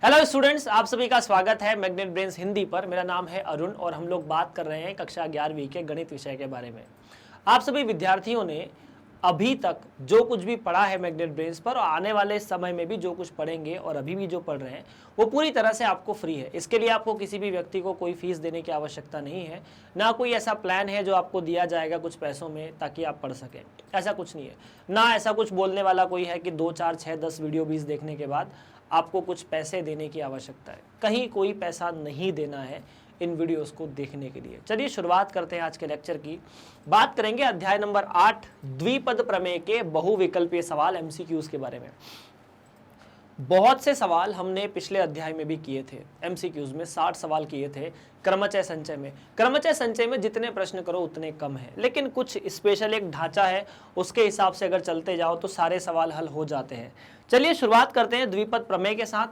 Hello students, आप सभी का स्वागत है मैग्नेट ब्रेन्स हिंदी पर। मेरा नाम है अरुण और हम लोग बात कर रहे हैं कक्षा 11वीं के गणित विषय के बारे में। आप सभी विद्यार्थियों ने अभी तक जो कुछ भी पढ़ा है मैग्नेट ब्रेन्स पर और आने वाले समय में भी जो कुछ पढ़ेंगे और अभी भी जो पढ़ रहे हैं वो पूरी तरह से आपको फ्री है। इसके लिए आपको किसी भी व्यक्ति को कोई फीस देने की आवश्यकता नहीं है, ना कोई ऐसा प्लान है जो आपको दिया जाएगा कुछ पैसों में ताकि आप पढ़ सकें। ऐसा कुछ नहीं है, ना ऐसा कुछ बोलने वाला कोई है कि 2, 4, 6, 10 वीडियो 20 देखने के बाद आपको कुछ पैसे देने की आवश्यकता है। कहीं कोई पैसा नहीं देना है इन वीडियोस को देखने के लिए। चलिए शुरुआत करते हैं आज के लेक्चर की। बात करेंगे अध्याय नंबर 8 द्विपद प्रमेय के बहुविकल्पीय सवाल एमसीक्यूज के बारे में। बहुत से सवाल हमने पिछले अध्याय में भी किए थे। एमसीक्यूज में 60 सवाल किए थे क्रमचय संचय में। क्रमचय संचय में जितने प्रश्न करो उतने कम है, लेकिन कुछ स्पेशल एक ढांचा है, उसके हिसाब से अगर चलते जाओ तो सारे सवाल हल हो जाते हैं। चलिए शुरुआत करते हैं द्विपद प्रमेय के साथ।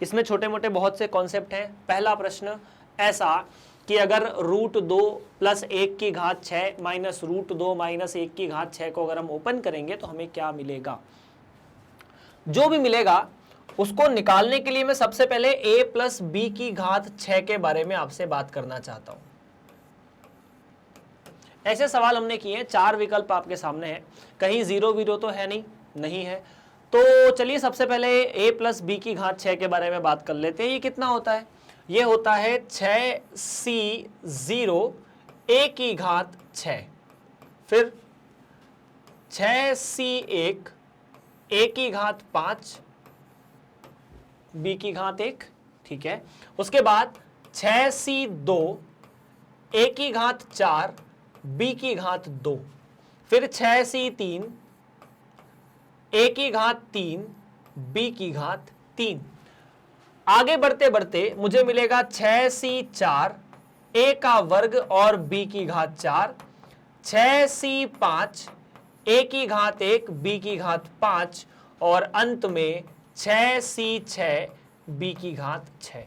इसमें छोटे मोटे बहुत से कॉन्सेप्ट हैं। पहला प्रश्न ऐसा कि अगर √2 + 1 की घात 6 माइनस √2 - 1 की घात 6 को अगर हम ओपन करेंगे तो हमें क्या मिलेगा। जो भी मिलेगा उसको निकालने के लिए मैं सबसे पहले a + b की घात 6 के बारे में आपसे बात करना चाहता हूं। ऐसे सवाल हमने किए, 4 विकल्प आपके सामने हैं। कहीं 0 वीरो तो है नहीं है। तो चलिए सबसे पहले a + b की घात 6 के बारे में बात कर लेते हैं। ये कितना होता है? ये होता है 6c0 a की घात 6, फिर 6c1 a की घात 5 b की घात 1, ठीक है। उसके बाद 6c2 a की घात 4 b की घात 2, फिर 6c3 a की घात 3 b की घात 3। आगे बढ़ते बढ़ते मुझे मिलेगा 6c4 a का वर्ग और b की घात 4, 6c5 a की घात 1 b की घात 5 और अंत में 6c6 b की घात 6।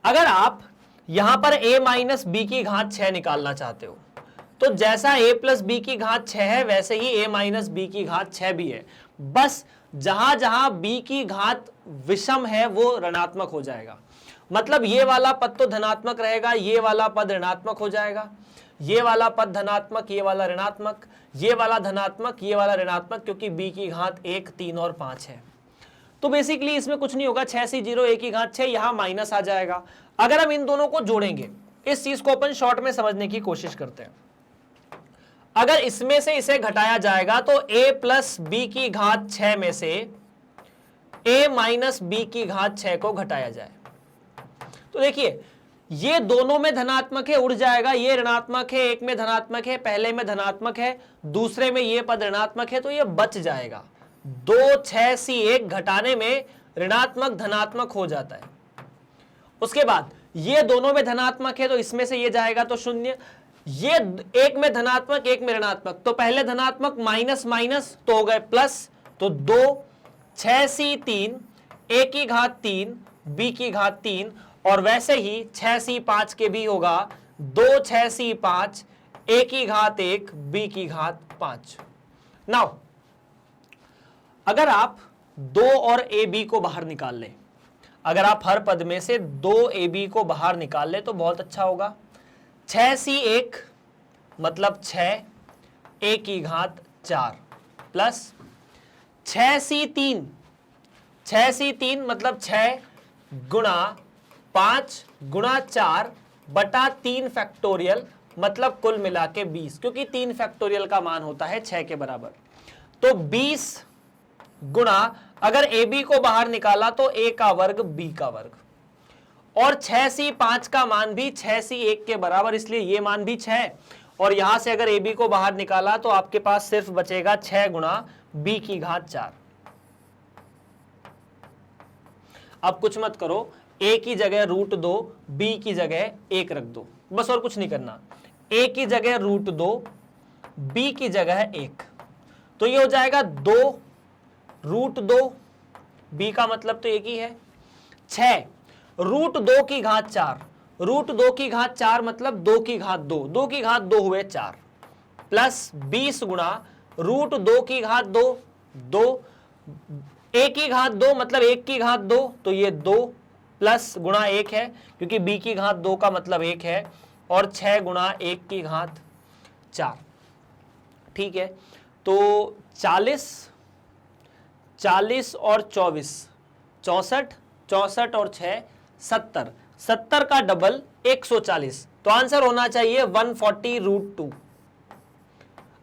अगर आप यहां पर a - b की घात 6 निकालना चाहते हो तो जैसा a + b की घात 6 है वैसे ही a - b की घात 6 भी है। बस जहां जहां b की घात विषम है वो ऋणात्मक हो जाएगा। मतलब ये वाला पद तो धनात्मक रहेगा, ये वाला पद ऋणात्मक हो जाएगा, ये वाला पद धनात्मक, ये वाला ऋणात्मक, ये वाला धनात्मक, ये वाला ऋणात्मक, क्योंकि b की घात 1, 3 और 5 है। तो बेसिकली इसमें कुछ नहीं होगा, 6c0 a की घात 6 यहां माइनस आ जाएगा। अगर हम इन दोनों को जोड़ेंगे, इस चीज को अपन शॉर्ट में समझने की कोशिश करते हैं। अगर इसमें से इसे घटाया जाएगा तो a + b की घात 6 में से a - b की घात 6 को घटाया जाए तो देखिए ये दोनों में धनात्मक है, उड़ जाएगा। ये ऋणात्मक है, एक में धनात्मक है, पहले में धनात्मक है, दूसरे में ये पद ऋणात्मक है, तो ये बच जाएगा। 2 6c1 घटाने में ऋणात्मक धनात्मक हो जाता है। उसके बाद ये दोनों में धनात्मक है तो इसमें से ये जाएगा तो 0। ये एक में धनात्मक, एक में ऋणात्मक, तो पहले धनात्मक माइनस माइनस तो हो गए प्लस, तो 2 6c3 a की घात 3 b की घात 3 और वैसे ही 6c5 के भी होगा 2 6c5 a की घात 1 b की घात 5। नाउ अगर आप 2 और ab को बाहर निकाल लें, अगर आप हर पद में से 2ab को बाहर निकाल लें तो बहुत अच्छा होगा। 6c1 मतलब 6 a की घात 4 प्लस 6c3 मतलब 6 गुणा 5 गुणा 4 बटा 3 फैक्टोरियल, मतलब कुल मिला के 20, क्योंकि 3 फैक्टोरियल का मान होता है 6 के बराबर। तो 20 गुणा, अगर ab को बाहर निकाला तो a का वर्ग b का वर्ग, और 6c5 का मान भी 6c1 के बराबर, इसलिए ये मान भी 6। और यहां से अगर ab को बाहर निकाला तो आपके पास सिर्फ बचेगा 6 गुणा b की घात 4। अब कुछ मत करो, a की जगह √2, b की जगह 1 रख दो, बस और कुछ नहीं करना। a की जगह √2, b की जगह 1, तो ये हो जाएगा 2 √2, b का मतलब तो एक ही है 6 √2 की घात 4, √2 की घात 4 मतलब 2 की घात 2, 2 की घात 2 हुए 4, प्लस 20 गुणा √2 की घात 2, 2 a की घात 2 मतलब 1 की घात 2, तो ये 2 प्लस गुणा 1 है, क्योंकि b की घात 2 का मतलब 1 है, और 6 गुणा 1 की घात 4। ठीक है, तो 40 और 24 64, 64 और 6 70, 70 का डबल 140, तो आंसर होना चाहिए 140√2।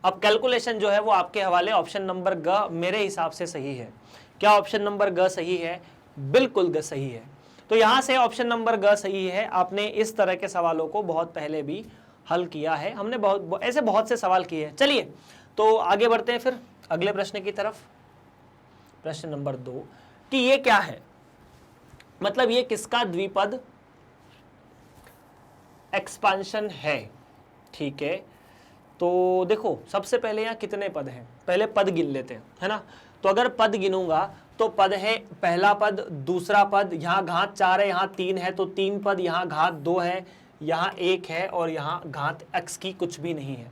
अब कैलकुलेशन जो है वो आपके हवाले, ऑप्शन नंबर ग मेरे हिसाब से सही है। क्या ऑप्शन नंबर ग सही है? बिल्कुल ग सही है। तो यहां से ऑप्शन नंबर ग सही है। आपने इस तरह के सवालों को बहुत पहले भी हल किया है, हमने ऐसे बहुत से सवाल किए हैं। चलिए तो आगे बढ़ते हैं फिर अगले प्रश्न की तरफ। प्रश्न नंबर 2 कि ये क्या है, मतलब ये किसका द्विपद एक्सपांशन है। ठीक है, तो देखो सबसे पहले यहाँ कितने पद हैं, पहले पद गिन लेते हैं, है ना। तो अगर पद गिनूंगा तो पद है पहला पद, दूसरा पद, यहाँ घात 4 है, यहाँ 3 है तो 3 पद, यहाँ घात 2 है, यहाँ 1 है, और यहाँ घात x की कुछ भी नहीं है।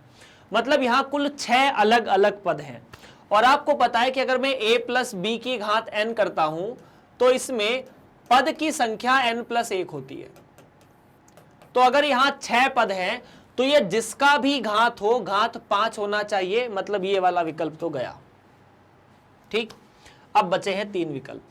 मतलब यहाँ कुल 6 अलग अलग पद हैं। और आपको पता है कि अगर मैं a प्लस बी की घात n करता हूं तो इसमें पद की संख्या n प्लस 1 होती है। तो अगर यहां 6 पद हैं तो ये जिसका भी घात हो घात 5 होना चाहिए, मतलब ये वाला विकल्प तो गया। ठीक, अब बचे हैं 3 विकल्प।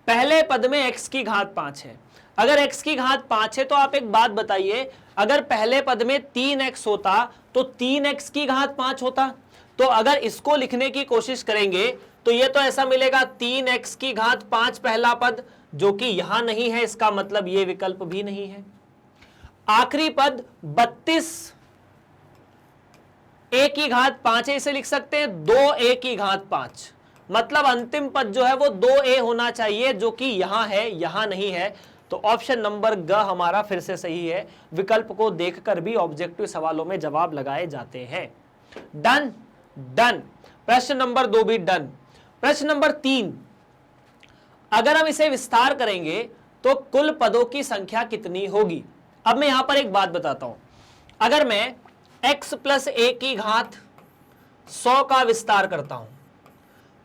पहले पद में x की घात 5 है। अगर x की घात 5 है तो आप एक बात बताइए, अगर पहले पद में 3x होता तो 3x की घात 5 होता। तो अगर इसको लिखने की कोशिश करेंगे तो ये तो ऐसा मिलेगा 3x की घात 5 पहला पद, जो कि यहां नहीं है, इसका मतलब ये विकल्प भी नहीं है। आखिरी पद 32 a की घात 5 है, इसे लिख सकते हैं 2a की घात 5, मतलब अंतिम पद जो है वो 2a होना चाहिए, जो कि यहां है, यहां नहीं है। तो ऑप्शन नंबर ग हमारा फिर से सही है। विकल्प को देखकर भी ऑब्जेक्टिव सवालों में जवाब लगाए जाते हैं। डन डन, प्रश्न नंबर 2 भी डन। प्रश्न नंबर 3, अगर हम इसे विस्तार करेंगे तो कुल पदों की संख्या कितनी होगी। अब मैं यहां पर एक बात बताता हूं, अगर मैं x प्लस a की घात 100 का विस्तार करता हूं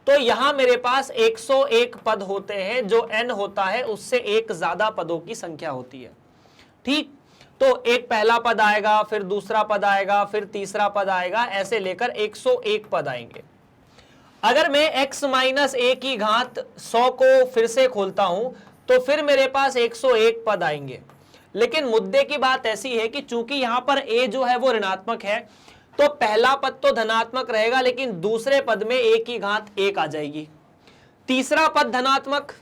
तो यहां मेरे पास 101 पद होते हैं, जो n होता है उससे एक ज्यादा पदों की संख्या होती है। ठीक, तो एक पहला पद आएगा, फिर दूसरा पद आएगा, फिर तीसरा पद आएगा, ऐसे लेकर 101 पद आएंगे। अगर मैं x माइनस a की घात 100 को फिर से खोलता हूं तो फिर मेरे पास 101 पद आएंगे। लेकिन मुद्दे की बात ऐसी है कि चूंकि यहां पर a जो है वो ऋणात्मक है तो पहला पद तो धनात्मक रहेगा, लेकिन दूसरे पद में a की घात 1 आ जाएगी, तीसरा पद धनात्मक,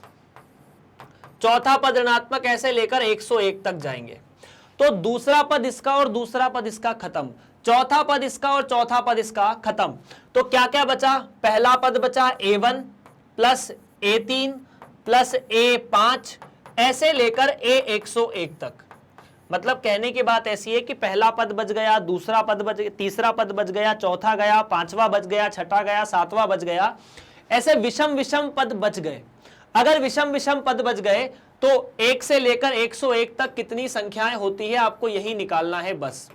चौथा पद ऋणात्मक, ऐसे लेकर 101 तक जाएंगे। तो दूसरा पद इसका और दूसरा पद इसका खत्म, चौथा पद इसका और चौथा पद इसका खत्म। तो क्या क्या बचा, पहला पद बचा a1 plus a3 plus a5, ऐसे लेकर a101 तक। मतलब कहने की बात ऐसी है कि पहला पद बच गया, दूसरा पद बच गया, तीसरा पद बच गया, चौथा गया, पांचवा बच गया, छठा गया, सातवां बच गया, ऐसे विषम विषम पद बच गए। अगर विषम विषम पद बच गए तो 1 से लेकर 101 तक कितनी संख्याएं होती है आपको यही निकालना है बस।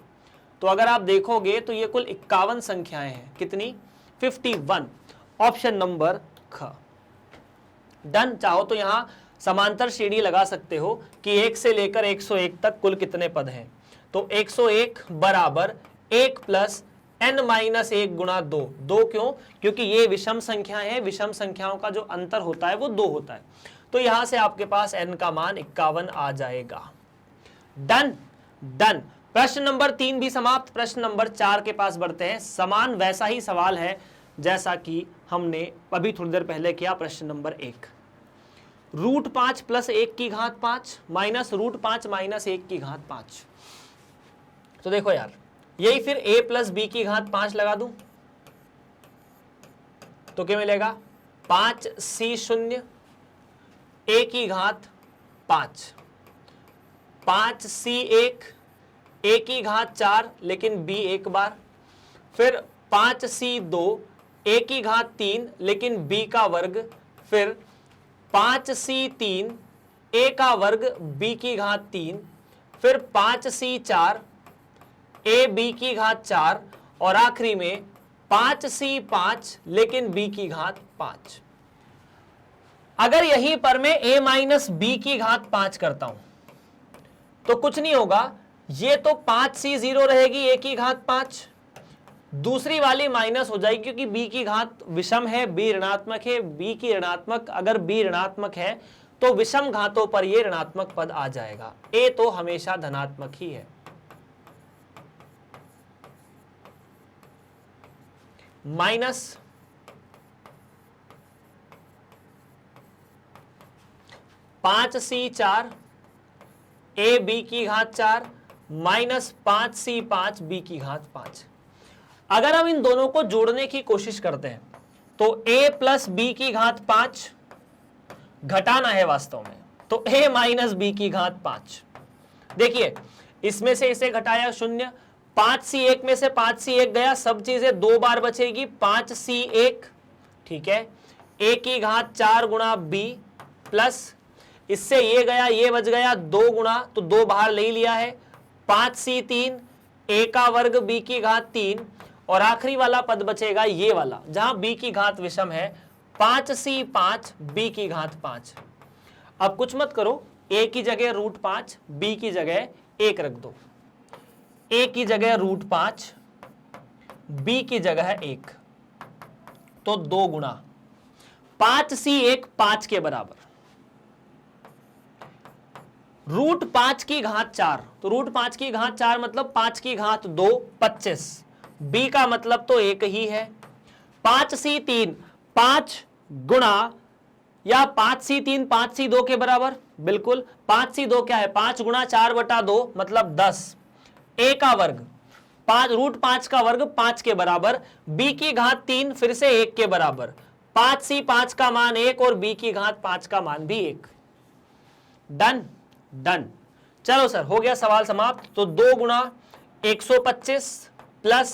तो अगर आप देखोगे तो ये कुल 51 संख्याएं हैं। कितनी? 51। ऑप्शन नंबर ख। डन। चाहो तो यहां समांतर श्रेणी लगा सकते हो कि 1 से लेकर 101 तक कुल कितने पद हैं। तो 101 बराबर 1 प्लस n माइनस 1 गुणा 2। 2 क्यों? क्योंकि ये विषम संख्याएं हैं, विषम संख्याओं का जो अंतर होता है वो 2 होता है। तो यहां से आपके पास n का मान 51 आ जाएगा। Done done. प्रश्न नंबर 3 भी समाप्त। प्रश्न नंबर 4 के पास बढ़ते हैं। समान वैसा ही सवाल है जैसा कि हमने अभी थोड़ी देर पहले किया। प्रश्न नंबर 1, √5 प्लस 1 की घात 5 माइनस √5 माइनस 1 की घात 5। तो देखो यार, यही फिर a प्लस बी की घात 5 लगा दूं तो क्या मिलेगा? 5c0 a की घात 5, 5c1 a की घात 4 लेकिन b एक बार, फिर 5c2 a की घात 3 लेकिन b का वर्ग, फिर 5c3 a का वर्ग b की घात 3, फिर 5c4 a b की घात 4 और आखिरी में 5c5 लेकिन b की घात 5। अगर यहीं पर मैं a माइनस बी की घात 5 करता हूं तो कुछ नहीं होगा, ये तो 5c0 रहेगी a की घात 5, दूसरी वाली माइनस हो जाएगी क्योंकि b की घात विषम है, b ऋणात्मक है, b की ऋणात्मक, अगर b ऋणात्मक है तो विषम घातों पर ये ऋणात्मक पद आ जाएगा, a तो हमेशा धनात्मक ही है। माइनस 5c4 a b की घात 4 माइनस 5c5 b की घात 5। अगर हम इन दोनों को जोड़ने की कोशिश करते हैं तो a प्लस बी की घात 5 घटाना है वास्तव में, तो a माइनस बी की घात 5। देखिए इसमें से इसे घटाया 0, 5c1 में से 5c1 गया, सब चीजें 2 बार बचेगी, 5c1, ठीक है, a की घात 4 गुणा b प्लस इससे ये गया, ये बच गया 2 गुणा, तो 2 बाहर ले लिया है, 5c3 a का वर्ग b की घात 3 और आखिरी वाला पद बचेगा ये वाला जहां b की घात विषम है, 5c5 b की घात 5। अब कुछ मत करो, a की जगह √5, b की जगह 1 रख दो, a की जगह √5, b की जगह 1, तो 2 गुणा 5c1 5 के बराबर, √5 की घात 4, तो √5 की घात 4 मतलब 5 की घात 2 25, b का मतलब तो 1 ही है, 5c3 5 गुणा या 5c3 5c2 के बराबर, बिल्कुल 5c2 क्या है, 5 गुणा 4/2 मतलब 10, a का वर्ग 5 √5 का वर्ग 5 के बराबर, b की घात 3 फिर से 1 के बराबर, 5c5 का मान 1 और b की घात 5 का मान भी 1। डन डन, चलो सर हो गया सवाल समाप्त। तो 2 गुणा 125 प्लस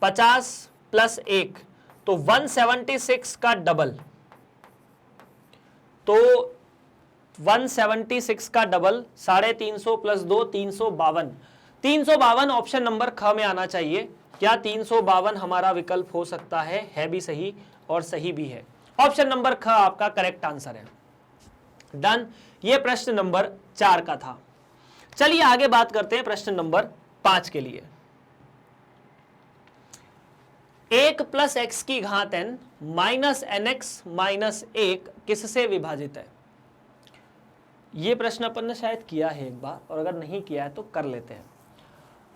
50 प्लस 1 तो 176 का डबल, तो 176 का डबल 350 प्लस 2 352, 352 ऑप्शन नंबर ख में आना चाहिए। क्या 352 हमारा विकल्प हो सकता है भी सही और सही भी है। ऑप्शन नंबर ख आपका करेक्ट आंसर है। डन, ये प्रश्न नंबर 4 का था। चलिए आगे बात करते हैं प्रश्न नंबर 5 के लिए। 1 प्लस एक्स की घात n माइनस nx माइनस 1 किससे विभाजित है। यह प्रश्न अपन ने शायद किया है एक बार, और अगर नहीं किया है तो कर लेते हैं।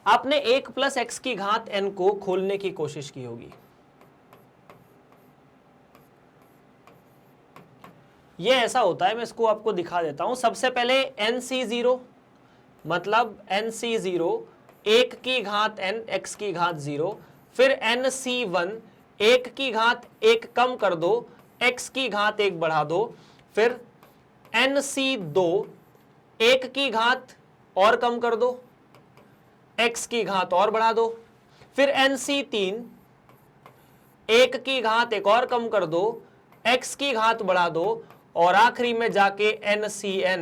आपने 1 प्लस एक्स की घात n को खोलने की कोशिश की होगी। ये ऐसा होता है, मैं इसको आपको दिखा देता हूं। सबसे पहले nc0 मतलब nc0 1 की घात n x की घात 0, फिर nc1 1 की घात 1 कम कर दो, x की घात 1 बढ़ा दो, फिर nc2 1 की घात और कम कर दो, x की घात और बढ़ा दो, फिर nc3 1 की घात 1 और कम कर दो, x की घात बढ़ा दो, और आखिरी में जाके NCN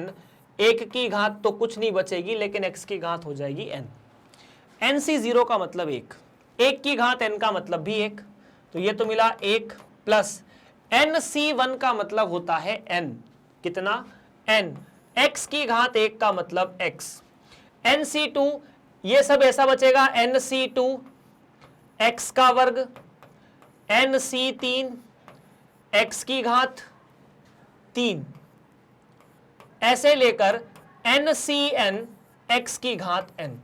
1 की घात तो कुछ नहीं बचेगी लेकिन x की घात हो जाएगी n। NC0 का मतलब 1 की घात n का मतलब भी 1, तो ये तो मिला 1 प्लस NC1 का मतलब होता है n, कितना n, x की घात 1 का मतलब x, NC2 ये सब ऐसा बचेगा, NC2 x का वर्ग, NC3 x की घात 3, ऐसे लेकर NCN x की घात n।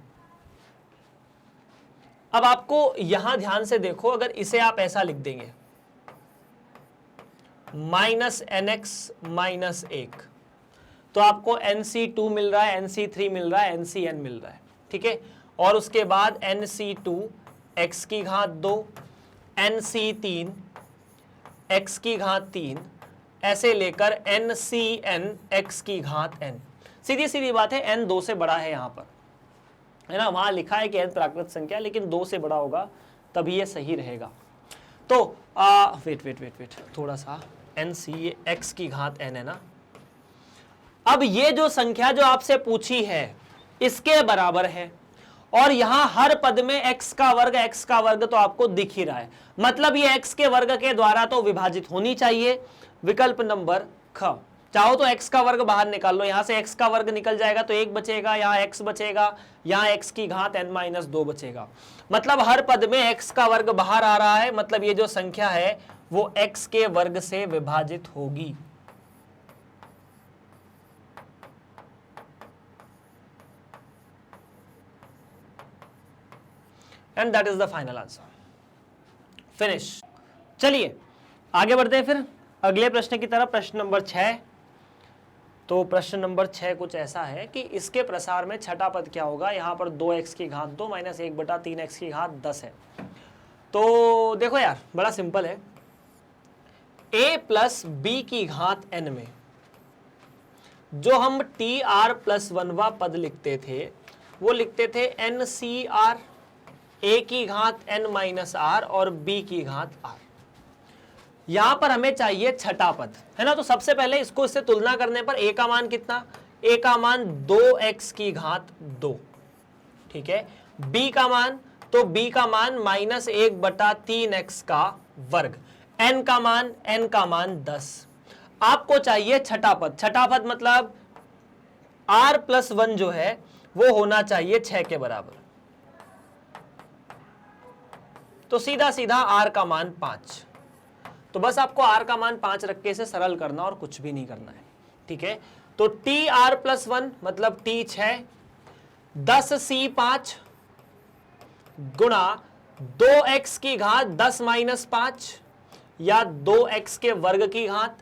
अब आपको यहां ध्यान से देखो, अगर इसे आप ऐसा लिख देंगे माइनस nx माइनस 1, तो आपको NC2 मिल रहा है, NC3 मिल रहा है, NCN मिल रहा है, ठीक है। और उसके बाद NC2 x की घात 2, NC3 x की घात 3, ऐसे लेकर NCN x की घात n। सीधी सीधी बात है, n 2 से बड़ा है यहां पर, है ना। वहां लिखा है कि n प्राकृत संख्या, लेकिन 2 से बड़ा होगा तभी ये सही रहेगा। तो वेट थोड़ा सा, NC x की घात n है ना। अब ये जो संख्या जो आपसे पूछी है इसके बराबर है, और यहां हर पद में x का वर्ग तो आपको दिख ही रहा है, मतलब ये x के वर्ग के द्वारा तो विभाजित होनी चाहिए। विकल्प नंबर ख। चाहो तो x का वर्ग बाहर निकाल लो, यहां से x का वर्ग निकल जाएगा तो 1 बचेगा, यहाँ x बचेगा, यहाँ x की घात n-2 बचेगा। मतलब हर पद में x का वर्ग बाहर आ रहा है, मतलब ये जो संख्या है वो x के वर्ग से विभाजित होगी। And that is the final answer. Finish. चलिए आगे बढ़ते हैं फिर अगले प्रश्न की तरफ, प्रश्न नंबर 6। तो प्रश्न नंबर 6 कुछ ऐसा है कि इसके प्रसार में छठा पद क्या होगा। यहां पर 2x की घात 2 माइनस 1/3x की घात 10 है। तो देखो यार बड़ा सिंपल है, a प्लस बी की घात n में जो हम tr+1वां पद लिखते थे वो लिखते थे ncr, a की घात n-r और b की घात r। यहां पर हमें चाहिए छठा पद, है ना। तो सबसे पहले इसको इससे तुलना करने पर a का मान कितना, a का मान 2x की घात 2, ठीक है। b का मान, तो b का मान -1/3x का वर्ग, n का मान 10। आपको चाहिए छठा पद। छठा पद मतलब r+1 जो है वो होना चाहिए 6 के बराबर। तो सीधा सीधा r का मान 5। तो बस आपको r का मान 5 रख के इसे सरल करना और कुछ भी नहीं करना है, ठीक है। तो tr+1 मतलब t 6, 10c5 गुणा 2x की घात 10-5 या 2x के वर्ग की घात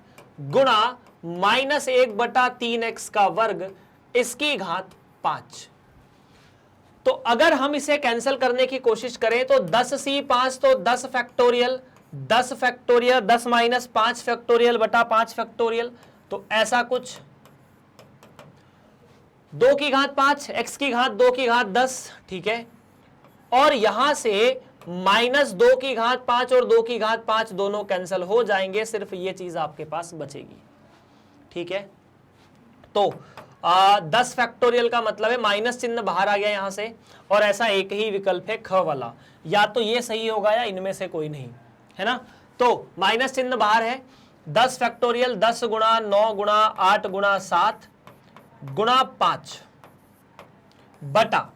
गुणा -1/3x का वर्ग इसकी घात 5। तो अगर हम इसे कैंसिल करने की कोशिश करें तो 10c5 तो 10 फैक्टोरियल, 10 फैक्टोरियल 10 माइनस 5 फैक्टोरियल बटा 5 फैक्टोरियल, तो ऐसा कुछ 2 की घात 5, x की घात 2 की घात 10, ठीक है। और यहां से -2 की घात 5 और 2 की घात 5 दोनों कैंसिल हो जाएंगे, सिर्फ ये चीज आपके पास बचेगी, ठीक है। तो 10 फैक्टोरियल का मतलब है माइनस चिन्ह बाहर आ गया यहां से, और ऐसा एक ही विकल्प है ख वाला, या तो ये सही होगा या इनमें से कोई नहीं, है ना। तो माइनस चिन्ह बाहर है, 10 फैक्टोरियल 10 गुणा 9 गुणा 8 गुणा 7 गुणा 5 बटा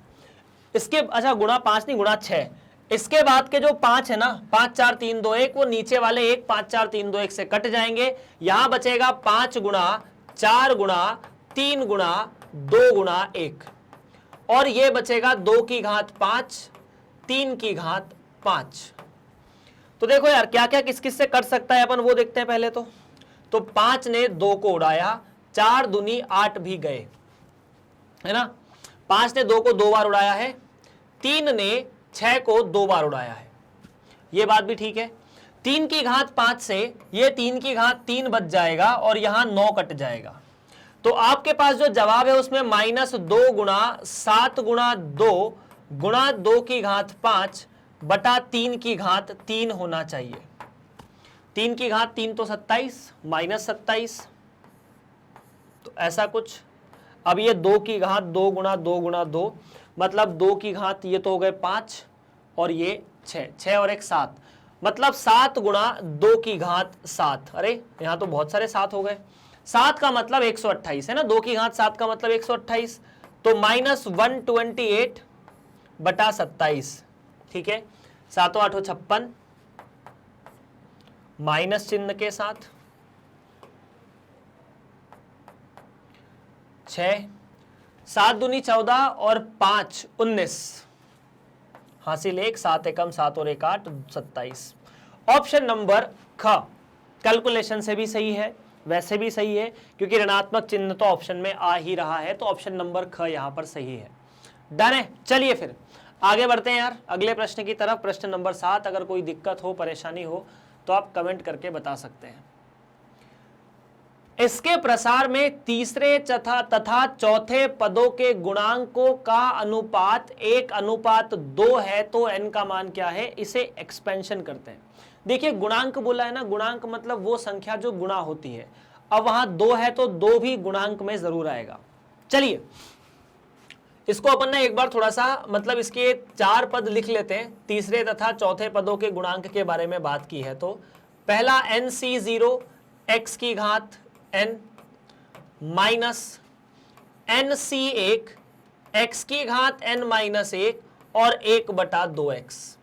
इसके, अच्छा गुणा 5 नहीं गुणा 6, इसके बाद के जो 5 है ना, 5 4 3 2 1, वो नीचे वाले 1 5 4 3 2 1 से कट जाएंगे। यहां बचेगा 5 गुणा 4 गुणा 3 गुणा 2 गुणा 1, और ये बचेगा 2 की घात 5 3 की घात 5। तो देखो यार क्या क्या किस किस से कट सकता है अपन वो देखते हैं पहले। तो 5 ने 2 को उड़ाया, 4 दूनी 8 भी गए, है ना। 5 ने 2 को 2 बार उड़ाया है, 3 ने 6 को 2 बार उड़ाया है, ये बात भी ठीक है। 3 की घात 5 से ये 3 की घात 3 बच जाएगा और यहां 9 कट जाएगा। तो आपके पास जो जवाब है उसमें -2 गुणा 7 गुणा 2 गुणा 2 की घात 5 बटा 3 की घात 3 होना चाहिए। 3 की घात 3 तो 27 -27, तो ऐसा कुछ। अब ये 2 की घात 2 गुणा 2 गुणा 2 मतलब 2 की घात ये तो हो गए 5 और ये 6 और 1 7, मतलब 7 गुणा 2 की घात 7। अरे यहां तो बहुत सारे 7 हो गए। 7 का मतलब 128 है ना, 2 की घात 7 का मतलब 128, तो -128 बटा 27, ठीक है। 7 8 56 माइनस चिन्ह के साथ 6, 7 दूनी 14 और 5 19, हासिल 1, 7 एकम 7 और 1 8 27। ऑप्शन नंबर ख कैलकुलेशन से भी सही है, वैसे भी सही है, क्योंकि ऋणात्मक चिन्ह तो ऑप्शन में आ ही रहा है, तो ऑप्शन नंबर ख यहां पर सही है। डन है। चलिए फिर आगे बढ़ते हैं यार अगले प्रश्न की तरफ, प्रश्न नंबर 7। अगर कोई दिक्कत हो परेशानी हो तो आप कमेंट करके बता सकते हैं। इसके प्रसार में तीसरे तथा चौथे पदों के गुणांकों का अनुपात 1:2 है, तो n का मान क्या है, इसे एक्सपेंशन करते हैं। देखिए गुणांक बोला है ना, गुणांक मतलब वो संख्या जो गुणा होती है। अब वहां 2 है तो 2 भी गुणांक में जरूर आएगा। चलिए इसको अपन ने एक बार थोड़ा सा मतलब इसके 4 पद लिख लेते हैं। तीसरे तथा चौथे पदों के गुणांक के बारे में बात की है तो पहला NC0, x की घात n माइनस nc1 x की घात n माइनस 1 और 1/2x।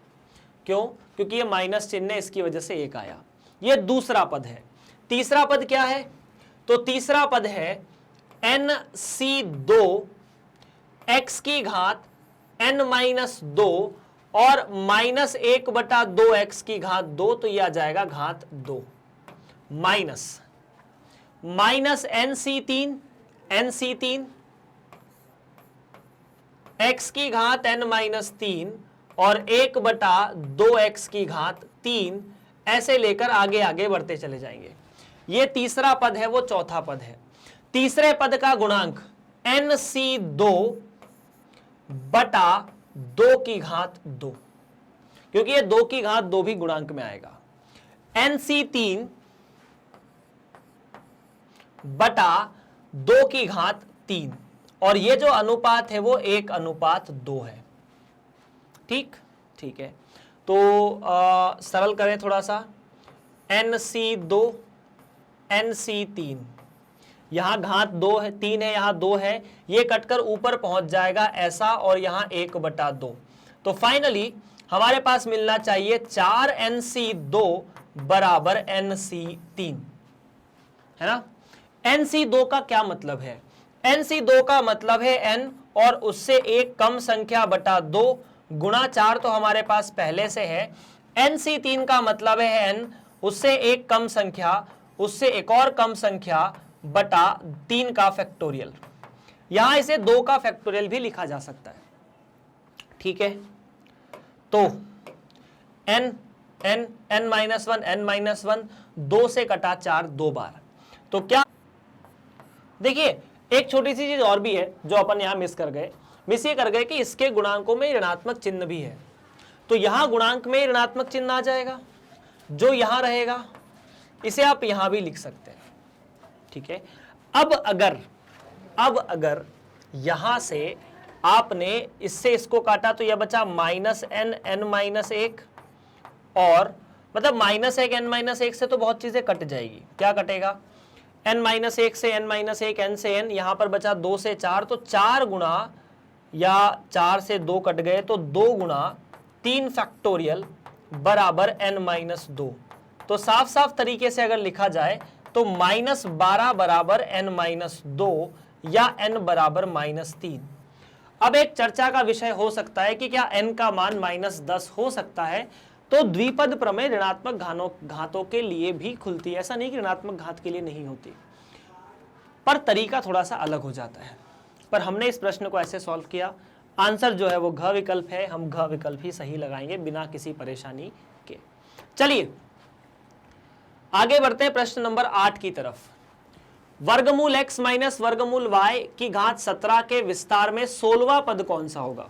क्यों? क्योंकि ये माइनस चिन्ह है, इसकी वजह से 1 आया। ये दूसरा पद है। तीसरा पद क्या है? तो तीसरा पद है nc2 x की घात n माइनस 2 और माइनस 1/2x की घात 2, तो यह आ जाएगा घात 2 माइनस nc3 x की घात n माइनस 3 और 1/2x की घात 3, ऐसे लेकर आगे आगे बढ़ते चले जाएंगे। ये तीसरा पद है, वो चौथा पद है। तीसरे पद का गुणांक nc2 बटा 2 की घात 2, क्योंकि ये 2 की घात 2 भी गुणांक में आएगा। nc3 बटा 2 की घात 3, और ये जो अनुपात है वो 1:2 है। ठीक है। तो सरल करें थोड़ा सा। nc2 nc3, यहां घात 2 है, 3 है, यहां 2 है, ये कटकर ऊपर पहुंच जाएगा ऐसा, और यहां 1/2। तो फाइनली हमारे पास मिलना चाहिए 4nc2 बराबर nc3, है ना। nc2 का क्या मतलब है? nc2 का मतलब है n और उससे एक कम संख्या बटा 2 गुणा 4, तो हमारे पास पहले से है। nc3 का मतलब है n उससे एक कम संख्या, उससे एक और कम संख्या बटा 3 का फैक्टोरियल। यहां इसे 2 का फैक्टोरियल भी लिखा जा सकता है। ठीक है, तो n माइनस 1 2 से कटा 4 2 बार। तो क्या, देखिए एक छोटी सी चीज और भी है जो अपन यहां मिस ये कर गए कि इसके गुणांकों में ऋणात्मक चिन्ह भी है। तो यहां गुणांक में ऋणात्मक चिन्ह आ जाएगा, जो यहां रहेगा इसे आप यहां भी लिख सकते हैं। ठीक है, अब अगर यहां से आपने इससे इसको काटा तो यह बचा -n माइनस 1, और मतलब -1 n माइनस 1 से तो बहुत चीजें कट जाएगी। क्या कटेगा? n माइनस 1 से n माइनस 1, n से n, यहां पर बचा 2 से 4, तो 4 गुणा, या 4 से 2 कट गए तो 2 गुणा 3 फैक्टोरियल बराबर n माइनस 2। तो साफ साफ तरीके से अगर लिखा जाए तो -12 बराबर n माइनस 2 या n बराबर -3। अब एक चर्चा का विषय हो सकता है कि क्या n का मान -10 हो सकता है? तो द्विपद प्रमेय ऋणात्मक घातों के लिए भी खुलती है, ऐसा नहीं कि ऋणात्मक घात के लिए नहीं होती, पर तरीका थोड़ा सा अलग हो जाता है। पर हमने इस प्रश्न को ऐसे सॉल्व किया, आंसर जो है वो घ विकल्प है, हम घ विकल्प ही सही लगाएंगे बिना किसी परेशानी के। चलिए आगे बढ़ते हैं प्रश्न नंबर 8 की तरफ। वर्गमूल x माइनस वर्गमूल y की घात 17 के विस्तार में 16वां पद कौन सा होगा?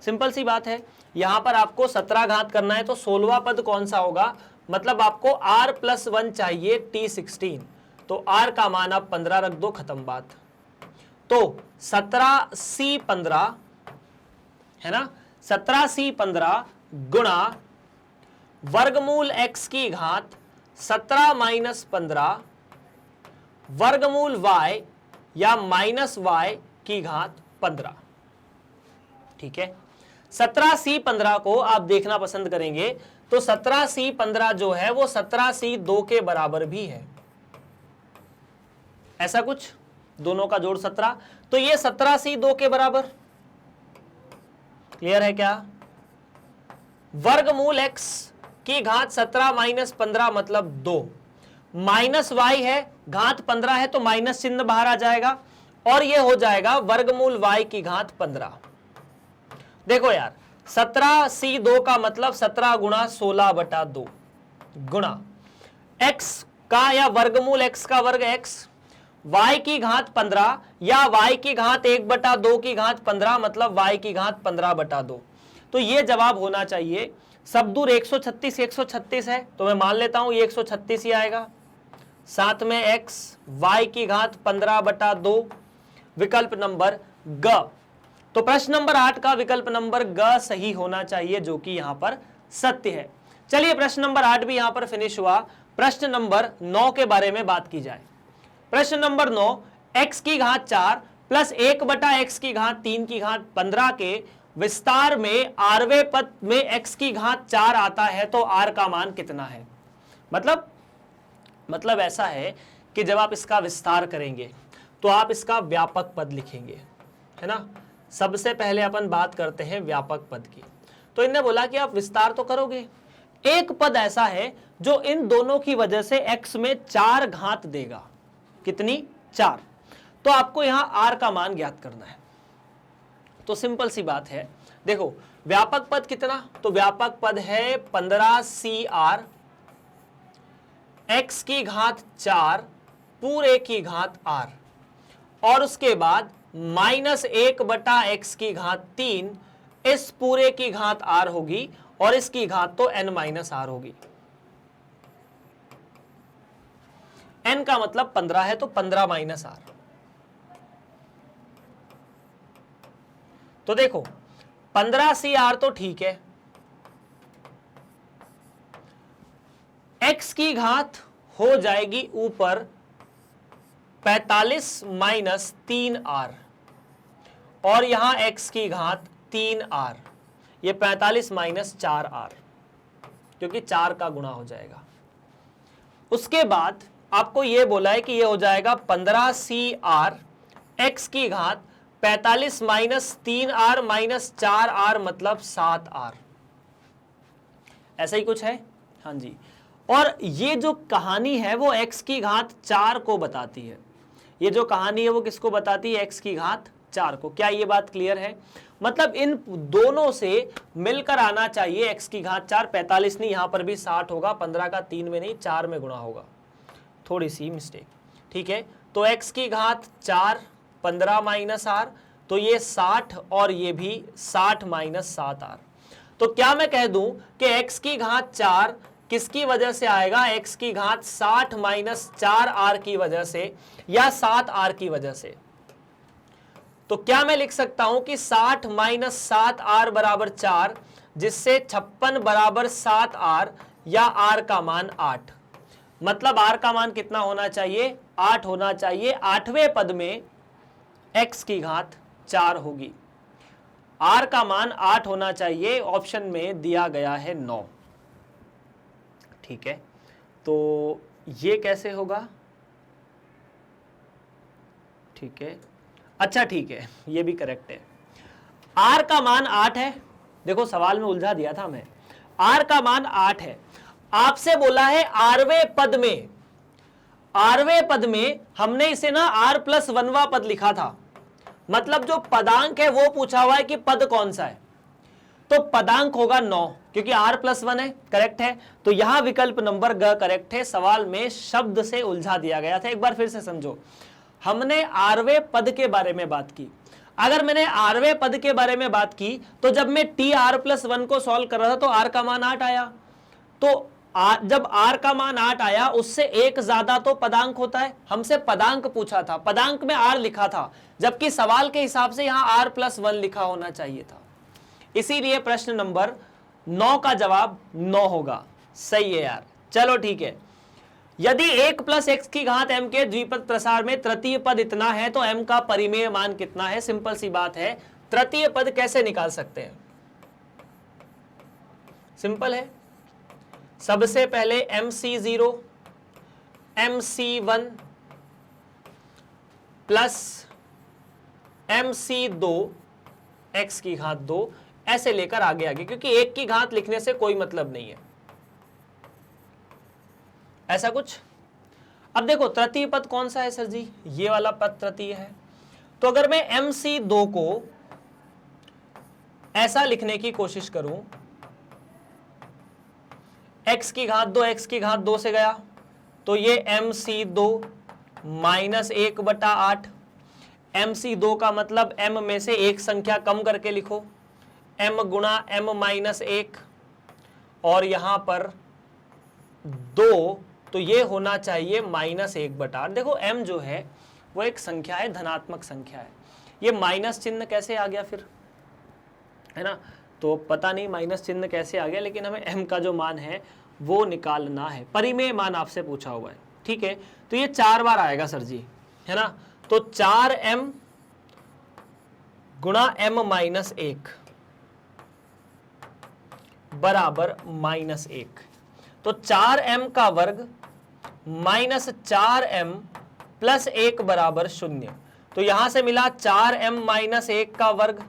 सिंपल सी बात है, यहां पर आपको 17 घात करना है तो 16वां पद कौन सा होगा? मतलब आपको r+1 चाहिए t16, तो r का मान आप 15 रख दो, खत्म बात। तो 17c15 है ना, 17c15 गुणा वर्गमूल x की घात 17 माइनस 15 वर्गमूल y या माइनस y की घात 15। ठीक है, 17c15 को आप देखना पसंद करेंगे तो 17c15 जो है वो 17c2 के बराबर भी है, ऐसा कुछ, दोनों का जोड़ 17, तो ये 17c2 के बराबर। क्लियर है क्या? वर्गमूल x की घात 17 माइनस 15 मतलब 2, माइनस y है, घात 15 है तो माइनस चिन्ह बाहर आ जाएगा, और ये हो जाएगा वर्गमूल y की घात 15। देखो यार, 17c2 का मतलब 17 गुणा 16/2 गुणा x का या वर्गमूल x का वर्ग x, y की घात 15 या y की घात 1/2 की घात 15 मतलब y की घात 15/2। तो ये जवाब होना चाहिए। सब दूर 136 है तो मैं मान लेता हूं ये 136 ही आएगा, साथ में x, y की घात 15/2, विकल्प नंबर ग। तो प्रश्न नंबर 8 का विकल्प नंबर ग सही होना चाहिए, जो कि यहां पर सत्य है। चलिए प्रश्न नंबर 8 भी यहां पर फिनिश हुआ। प्रश्न नंबर 9 के बारे में बात की जाए। प्रश्न नंबर 9, x की घात 4 प्लस 1 बटा x की घात 3 की घात 15 के विस्तार में आरवे पद में x की घात 4 आता है तो r का मान कितना है। मतलब ऐसा है कि जब आप इसका विस्तार करेंगे तो आप इसका व्यापक पद लिखेंगे, है ना। सबसे पहले अपन बात करते हैं व्यापक पद की। तो इन्होंने बोला कि आप विस्तार तो करोगे, एक पद ऐसा है जो इन दोनों की वजह से x में 4 घात देगा। कितनी? 4। तो आपको यहां r का मान ज्ञात करना है। तो सिंपल सी बात है, देखो व्यापक पद कितना, तो व्यापक पद है 15cr x की घात 4 पूरे की घात r, और उसके बाद -1 बटा x की घात 3 इस पूरे की घात r होगी, और इसकी घात तो n माइनस r होगी। n का मतलब 15 है तो 15 माइनस r। तो देखो 15cr तो ठीक है, x की घात हो जाएगी ऊपर 45 माइनस 3r, और यहां x की घात 3r, ये 45 माइनस 4r, क्योंकि 4 का गुणा हो जाएगा। उसके बाद आपको यह बोला है कि यह हो जाएगा 15cr x की घात 45 माइनस 3r माइनस 4r मतलब 7r, ऐसा ही कुछ है। हाँ जी, और ये जो कहानी है वो x की घात 4 को बताती है। ये जो कहानी है वो किसको बताती है? x की घात 4 को। क्या ये बात क्लियर है? मतलब इन दोनों से मिलकर आना चाहिए x की घात 4। 45 नहीं, यहां पर भी 60 होगा, 15 का 3 में नहीं 4 में गुणा होगा, थोड़ी सी मिस्टेक, ठीक है। तो x की घात 4 15 माइनस r, तो ये 60 और ये भी 60 माइनस 7r। तो क्या मैं कह दूं कि x की घात 4 किसकी वजह से आएगा? x की घात 60 माइनस 4r की वजह से, या 7r की वजह से। तो क्या मैं लिख सकता हूं कि 60 माइनस 7r बराबर 4, जिससे 56 बराबर 7r, या r का मान 8। मतलब r का मान कितना होना चाहिए? 8 होना चाहिए। 8वें पद में x की घात 4 होगी, r का मान 8 होना चाहिए। ऑप्शन में दिया गया है 9, ठीक है। तो ये कैसे होगा? ठीक है, अच्छा ठीक है, ये भी करेक्ट है। r का मान 8 है, देखो सवाल में उलझा दिया था मैं। r का मान 8 है, आपसे बोला है आरवें पद में। आरवें पद में हमने इसे ना r प्लस 1वां पद लिखा था, मतलब जो पदांक है वो पूछा हुआ है कि पद कौन सा है। तो पदांक होगा 9, क्योंकि r प्लस 1 है, करेक्ट है। तो यहां विकल्प नंबर ग करेक्ट है। सवाल में शब्द से उलझा दिया गया था। एक बार फिर से समझो, हमने आरवें पद के बारे में बात की। अगर मैंने आरवें पद के बारे में बात की तो जब मैं tr प्लस 1 को सॉल्व कर रहा था तो r का मान 8 आया। तो जब r का मान 8 आया, उससे एक ज्यादा तो पदांक होता है। हमसे पदांक पूछा था, पदांक में r लिखा था, जबकि सवाल के हिसाब से यहां r प्लस 1 लिखा होना चाहिए था। इसीलिए प्रश्न नंबर 9 का जवाब 9 होगा। सही है यार, चलो ठीक है। यदि 1 प्लस एक्स की घात m के द्विपद प्रसार में तृतीय पद इतना है तो m का परिमेय मान कितना है? सिंपल सी बात है, तृतीय पद कैसे निकाल सकते हैं? सिंपल है, सबसे पहले mc0 mc1 plus mc2 x की घात 2 ऐसे लेकर आगे आगे, क्योंकि 1 की घात लिखने से कोई मतलब नहीं है, ऐसा कुछ। अब देखो तृतीय पद कौन सा है सर जी? ये वाला पद तृतीय है। तो अगर मैं mc2 को ऐसा लिखने की कोशिश करूं, x की घात 2 x की घात 2 से गया तो ये mc2 माइनस 1 बटा 8। mc2 का मतलब m में से एक संख्या कम करके लिखो, m गुणा m माइनस 1, और यहां पर 2, तो ये होना चाहिए माइनस 1 बटा 8। देखो m जो है वो एक संख्या है, धनात्मक संख्या है। ये माइनस चिन्ह कैसे आ गया फिर, है ना? तो पता नहीं माइनस चिन्ह कैसे आ गया, लेकिन हमें m का जो मान है वो निकालना है। परिमेय मान आपसे पूछा हुआ है, ठीक है। तो ये 4 बार आएगा सर जी, है ना। तो 4m गुणा m माइनस 1 बराबर -1। तो 4m का वर्ग माइनस 4m प्लस 1 बराबर 0। तो यहां से मिला 4m माइनस 1 का वर्ग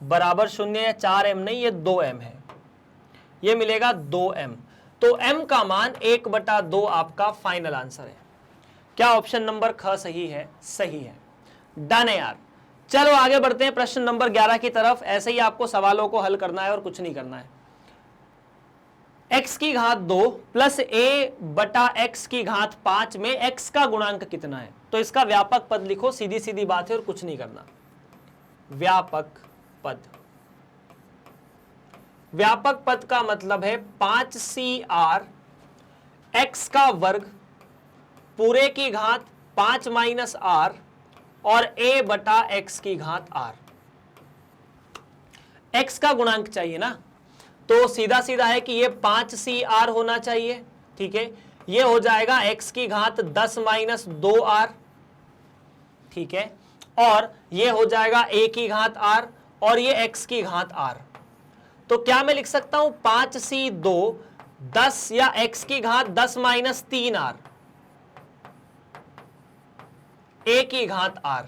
बराबर 0, या 4m नहीं, ये 2m है, ये मिलेगा 2m। तो m का मान 1/2 आपका फाइनल आंसर है। क्या ऑप्शन नंबर ख सही है? सही है। डन है यार। चलो आगे बढ़ते हैं प्रश्न नंबर 11 की तरफ। ऐसे ही आपको सवालों को हल करना है और कुछ नहीं करना है। x की घात 2 प्लस a बटा x की घात 5 में x का गुणांक कितना है? तो इसका व्यापक पद लिखो, सीधी सीधी बात है और कुछ नहीं करना। व्यापक पद, व्यापक पद का मतलब है 5cr x का वर्ग पूरे की घात 5 माइनस r और a बटा x की घात r। x का गुणांक चाहिए ना, तो सीधा सीधा है कि ये 5cr होना चाहिए, ठीक है। ये हो जाएगा x की घात 10 माइनस 2r, ठीक है। और ये हो जाएगा a की घात r और ये x की घात r। तो क्या मैं लिख सकता हूं 5c2 10 या x की घात 10 माइनस 3r a की घात r।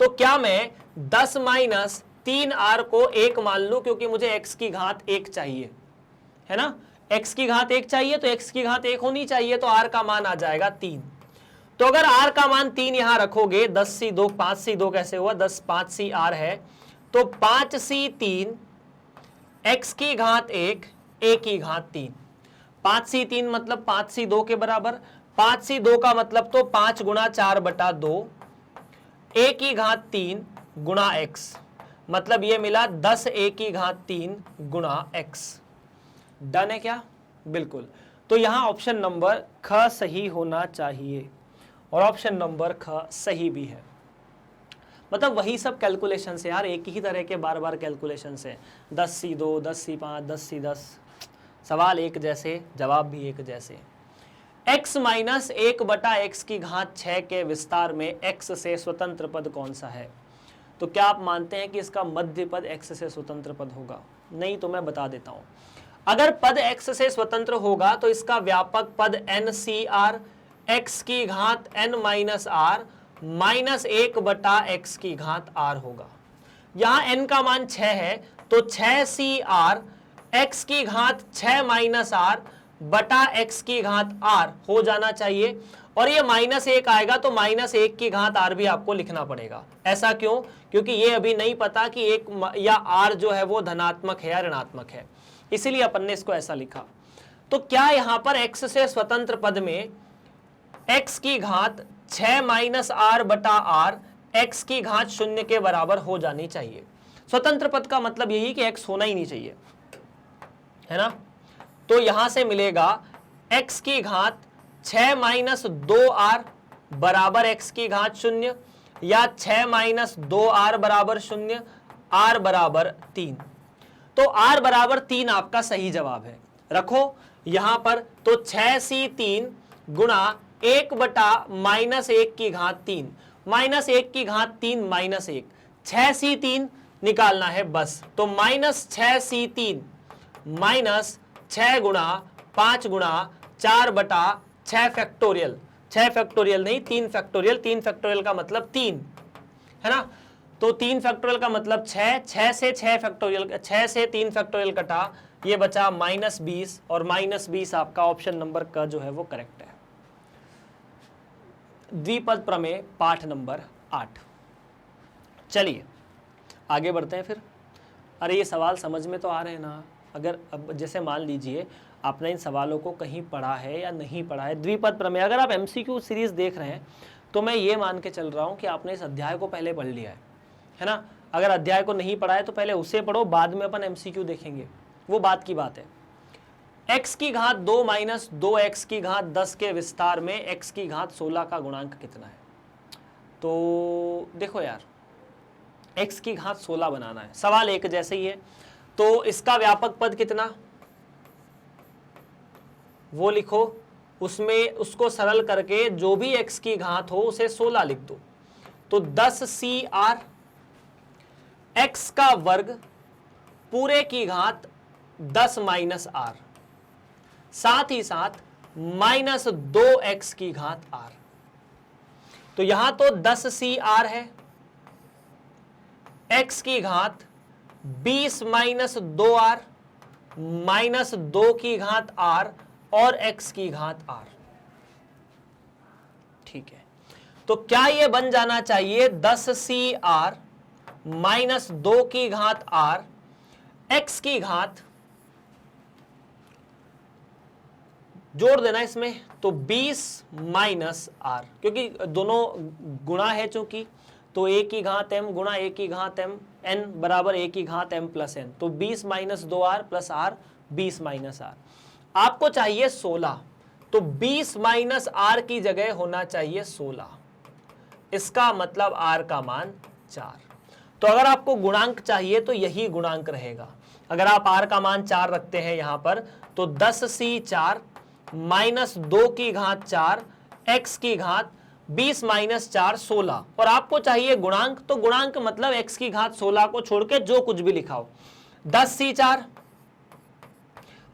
तो क्या मैं 10 माइनस 3r को 1 मान लूं, क्योंकि मुझे x की घात 1 चाहिए, है ना। x की घात 1 चाहिए तो x की घात 1 होनी चाहिए, तो r का मान आ जाएगा 3। तो अगर r का मान 3 यहां रखोगे, 10c2 5c2 कैसे हुआ, 10 5cr है, तो 5c3 x की घात 1 a की घात 3। 5c3 मतलब 5c2 के बराबर, 5c2 का मतलब तो 5 गुणा 4/2 a की घात 3 गुणा x, मतलब ये मिला 10 a की घात 3 गुणा x। डन है क्या? बिल्कुल। तो यहां ऑप्शन नंबर ख सही होना चाहिए और ऑप्शन नंबर ख सही भी है। मतलब वही सब कैलकुलेशन से यार, एक ही तरह के बार बार कैलकुलेशन से, 10c2 10c5 10c10, सवाल एक जैसे, जवाब भी एक जैसे। x माइनस 1/x की घात 6 के विस्तार में x से स्वतंत्र पद कौन सा है? तो क्या आप मानते हैं कि इसका मध्य पद x से स्वतंत्र पद होगा? नहीं, तो मैं बता देता हूं। अगर पद x से स्वतंत्र होगा तो इसका व्यापक पद NCR x की घात n minus r minus 1/x की घात r होगा। यहां n का मान 6 है, तो 6cr x की घात 6 माइनस r बटा x की घात r हो जाना चाहिए। और ये -1 आएगा तो -1 की घात r भी आपको लिखना पड़ेगा। ऐसा क्यों? क्योंकि ये अभी नहीं पता कि एक या r जो है वो धनात्मक है या ऋणात्मक है, इसीलिए अपन ने इसको ऐसा लिखा। तो क्या यहां पर x से स्वतंत्र पद में x की घात 6 माइनस r बटा r x की घात 0 के बराबर हो जानी चाहिए? स्वतंत्र पद का मतलब यही कि x होना ही नहीं चाहिए, है ना। तो यहां से मिलेगा x की घात 6 माइनस 2r बराबर x की घात 0, या 6 माइनस 2r बराबर 0, r बराबर 3। तो r बराबर 3 आपका सही जवाब है। रखो यहां पर, तो 6c3 गुणा 1/-1 की घात 3, -1 की घात 3 -1, 6c3 निकालना है बस। तो -6c3 माइनस 6 गुणा 5 गुणा 4/6 फैक्टोरियल, 6 फैक्टोरियल नहीं 3 फैक्टोरियल, 3 फैक्टोरियल का मतलब 3, है ना। तो 3 फैक्टोरियल का मतलब 6, 6 से 6 फैक्टोरियल, 6 से 3 फैक्टोरियल कटा, ये बचा -20, और -20 आपका ऑप्शन नंबर का जो है वो करेक्ट है। द्विपद प्रमेय पाठ नंबर 8। चलिए आगे बढ़ते हैं फिर। अरे ये सवाल समझ में तो आ रहे हैं ना? अगर अब जैसे मान लीजिए आपने इन सवालों को कहीं पढ़ा है या नहीं पढ़ा है, द्विपद प्रमेय अगर आप MCQ सीरीज देख रहे हैं तो मैं ये मान के चल रहा हूँ कि आपने इस अध्याय को पहले पढ़ लिया है ना। अगर अध्याय को नहीं पढ़ा है तो पहले उसे पढ़ो, बाद में अपन MCQ देखेंगे, वो बात की बात है। x की घात 2 माइनस 2x की घात 10 के विस्तार में x की घात 16 का गुणांक कितना है? तो देखो यार, x की घात 16 बनाना है, सवाल एक जैसे ही है। तो इसका व्यापक पद कितना? वो लिखो, उसमें उसको सरल करके जो भी x की घात हो उसे 16 लिख दो। तो 10CR x का वर्ग पूरे की घात 10 माइनस r, साथ ही साथ माइनस 2x की घात r। तो यहां तो 10CR है, x की घात 20 माइनस 2r माइनस 2 की घात r और x की घात r। ठीक है, तो क्या यह बन जाना चाहिए 10CR माइनस 2 की घात r, x की घात जोड़ देना इसमें, तो 20 माइनस r, क्योंकि दोनों गुणा है चूंकि, तो a की घात m गुणा a की घात m n बराबर a की घात m प्लस n। तो 20 minus 2r plus r 20 minus r। आपको चाहिए 16, तो 20 माइनस r की जगह होना चाहिए 16। इसका मतलब r का मान 4। तो अगर आपको गुणांक चाहिए तो यही गुणांक रहेगा। अगर आप r का मान 4 रखते हैं यहां पर, तो 10C4 माइनस 2 की घात 4 x की घात 20 माइनस 4 16, और आपको चाहिए गुणांक, तो गुणांक मतलब x की घात 16 को छोड़ के जो कुछ भी लिखा हो। 10C4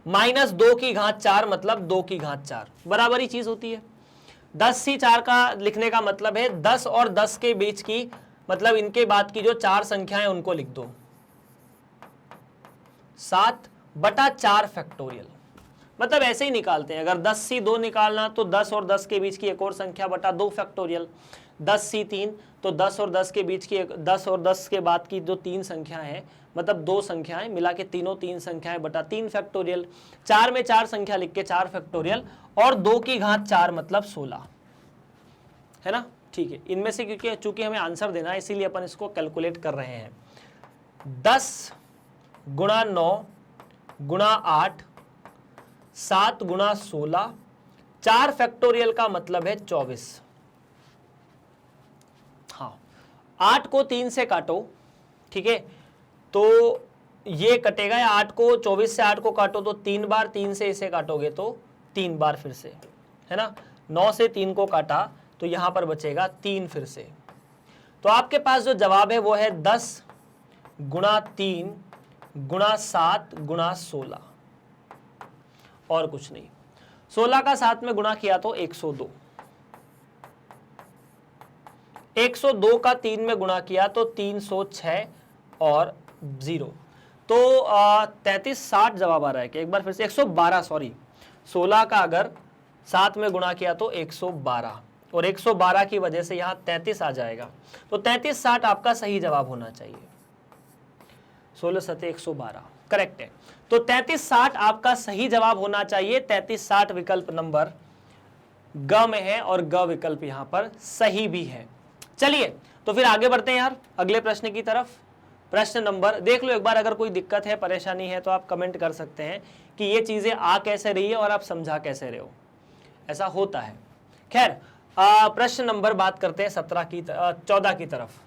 माइनस 2 की घात 4 मतलब 2 की घात 4, बराबर ही चीज होती है। 10C4 का लिखने का मतलब है 10 और 10 के बीच की, मतलब इनके बाद की जो 4 संख्याएं उनको लिख दो, 7/4 फैक्टोरियल। मतलब ऐसे ही निकालते हैं, अगर 10C2 निकालना तो 10 और 10 के बीच की एक और संख्या बटा 2 फैक्टोरियल, 10C3 तो 10 और 10 के बीच की 10 और 10 के बाद की जो 3 संख्याएं हैं, मतलब 2 संख्याएं मिला के तीनों 3 संख्याएं बटा 3 फैक्टोरियल, 4 में 4 संख्या लिख के 4 फैक्टोरियल, और 2 की घात 4 मतलब 16, है ना। ठीक है, इनमें से क्योंकि चूंकि हमें आंसर देना है इसीलिए अपन इसको कैलकुलेट कर रहे हैं। 10 गुणा 9 गुणा 8 7 गुणा 16, 4 फैक्टोरियल का मतलब है 24। हाँ, 8 को 3 से काटो, ठीक है, तो ये कटेगा, 8 को 24 से 8 को काटो तो 3 बार, 3 से इसे काटोगे तो 3 बार फिर से, है ना। 9 से 3 को काटा तो यहां पर बचेगा 3 फिर से। तो आपके पास जो जवाब है वो है 10 गुणा 3 गुणा 7 गुणा 16, और कुछ नहीं। 16 का 7 में गुणा किया तो 102, 102 का 3 में गुणा किया तो 306 और 0, तो 3360 जवाब आ रहा है कि एक बार फिर से 112, सॉरी 16 का अगर 7 में गुणा किया तो 112, और 112 की वजह से यहां 33 आ जाएगा, तो 3360 आपका सही जवाब होना चाहिए। 16 7 112 करेक्ट है, तो 3360 आपका सही जवाब होना चाहिए। 3360 विकल्प नंबर ग में है, और ग विकल्प यहां पर सही भी है। चलिए तो फिर आगे बढ़ते हैं यार अगले प्रश्न की तरफ। प्रश्न नंबर देख लो एक बार, अगर कोई दिक्कत है परेशानी है तो आप कमेंट कर सकते हैं कि ये चीजें आ कैसे रही है और आप समझा कैसे रहे हो, ऐसा होता है। खैर प्रश्न नंबर बात करते हैं 14 की तरफ।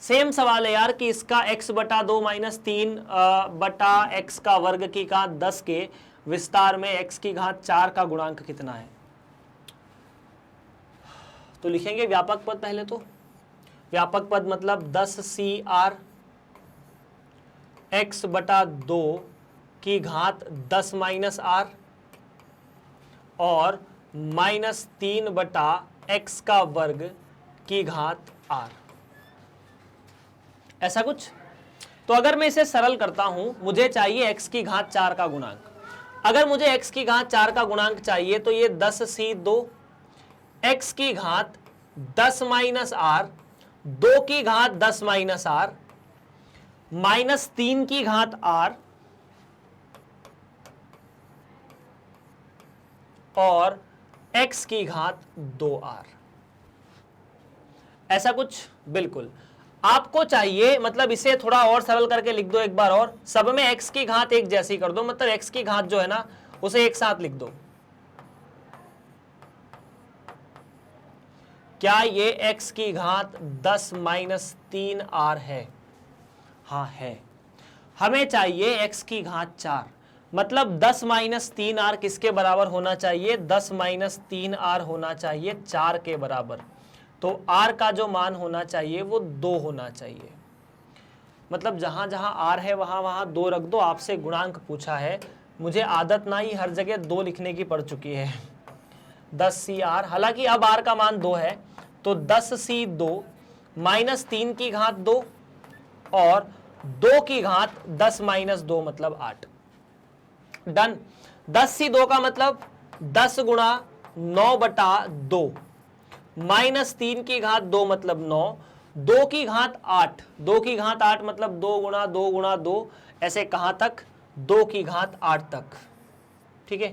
सेम सवाल है यार कि इसका x बटा 2 माइनस 3 बटा x का वर्ग की घात 10 के विस्तार में x की घात 4 का गुणांक कितना है। तो लिखेंगे व्यापक पद पहले, तो व्यापक पद मतलब 10CR x बटा 2 की घात 10 माइनस r और माइनस 3 बटा x का वर्ग की घात r, ऐसा कुछ। तो अगर मैं इसे सरल करता हूं, मुझे चाहिए x की घात 4 का गुणांक। अगर मुझे x की घात 4 का गुणांक चाहिए तो ये 10C2 x की घात 10 माइनस r, 2 की घात 10 माइनस r, माइनस 3 की घात r और x की घात 2r, ऐसा कुछ। बिल्कुल आपको चाहिए, मतलब इसे थोड़ा और सरल करके लिख दो एक बार और, सब में x की घात एक जैसी कर दो, मतलब x की घात जो है ना उसे एक साथ लिख दो। क्या ये x की घात 10 माइनस 3r है? हाँ है। हमें चाहिए x की घात 4, मतलब 10 माइनस 3r किसके बराबर होना चाहिए? 10 माइनस 3r होना चाहिए 4 के बराबर। तो r का जो मान होना चाहिए वो 2 होना चाहिए। मतलब जहां जहां r है वहां वहां 2 रख दो। आपसे गुणांक पूछा है, मुझे आदत ना ही हर जगह 2 लिखने की पड़ चुकी है। 10cr, हालांकि अब r का मान 2 है, तो 10c2 माइनस 3 की घात 2 और 2 की घात 10 माइनस 2 मतलब 8। डन। 10c2 का मतलब 10 गुणा 9 बटा 2 माइनस 3 की घात 2 मतलब 9, 2 की घात 8, 2 की घात 8 मतलब 2 गुणा 2 गुणा 2, ऐसे कहां तक? 2 की घात 8 तक। ठीक है,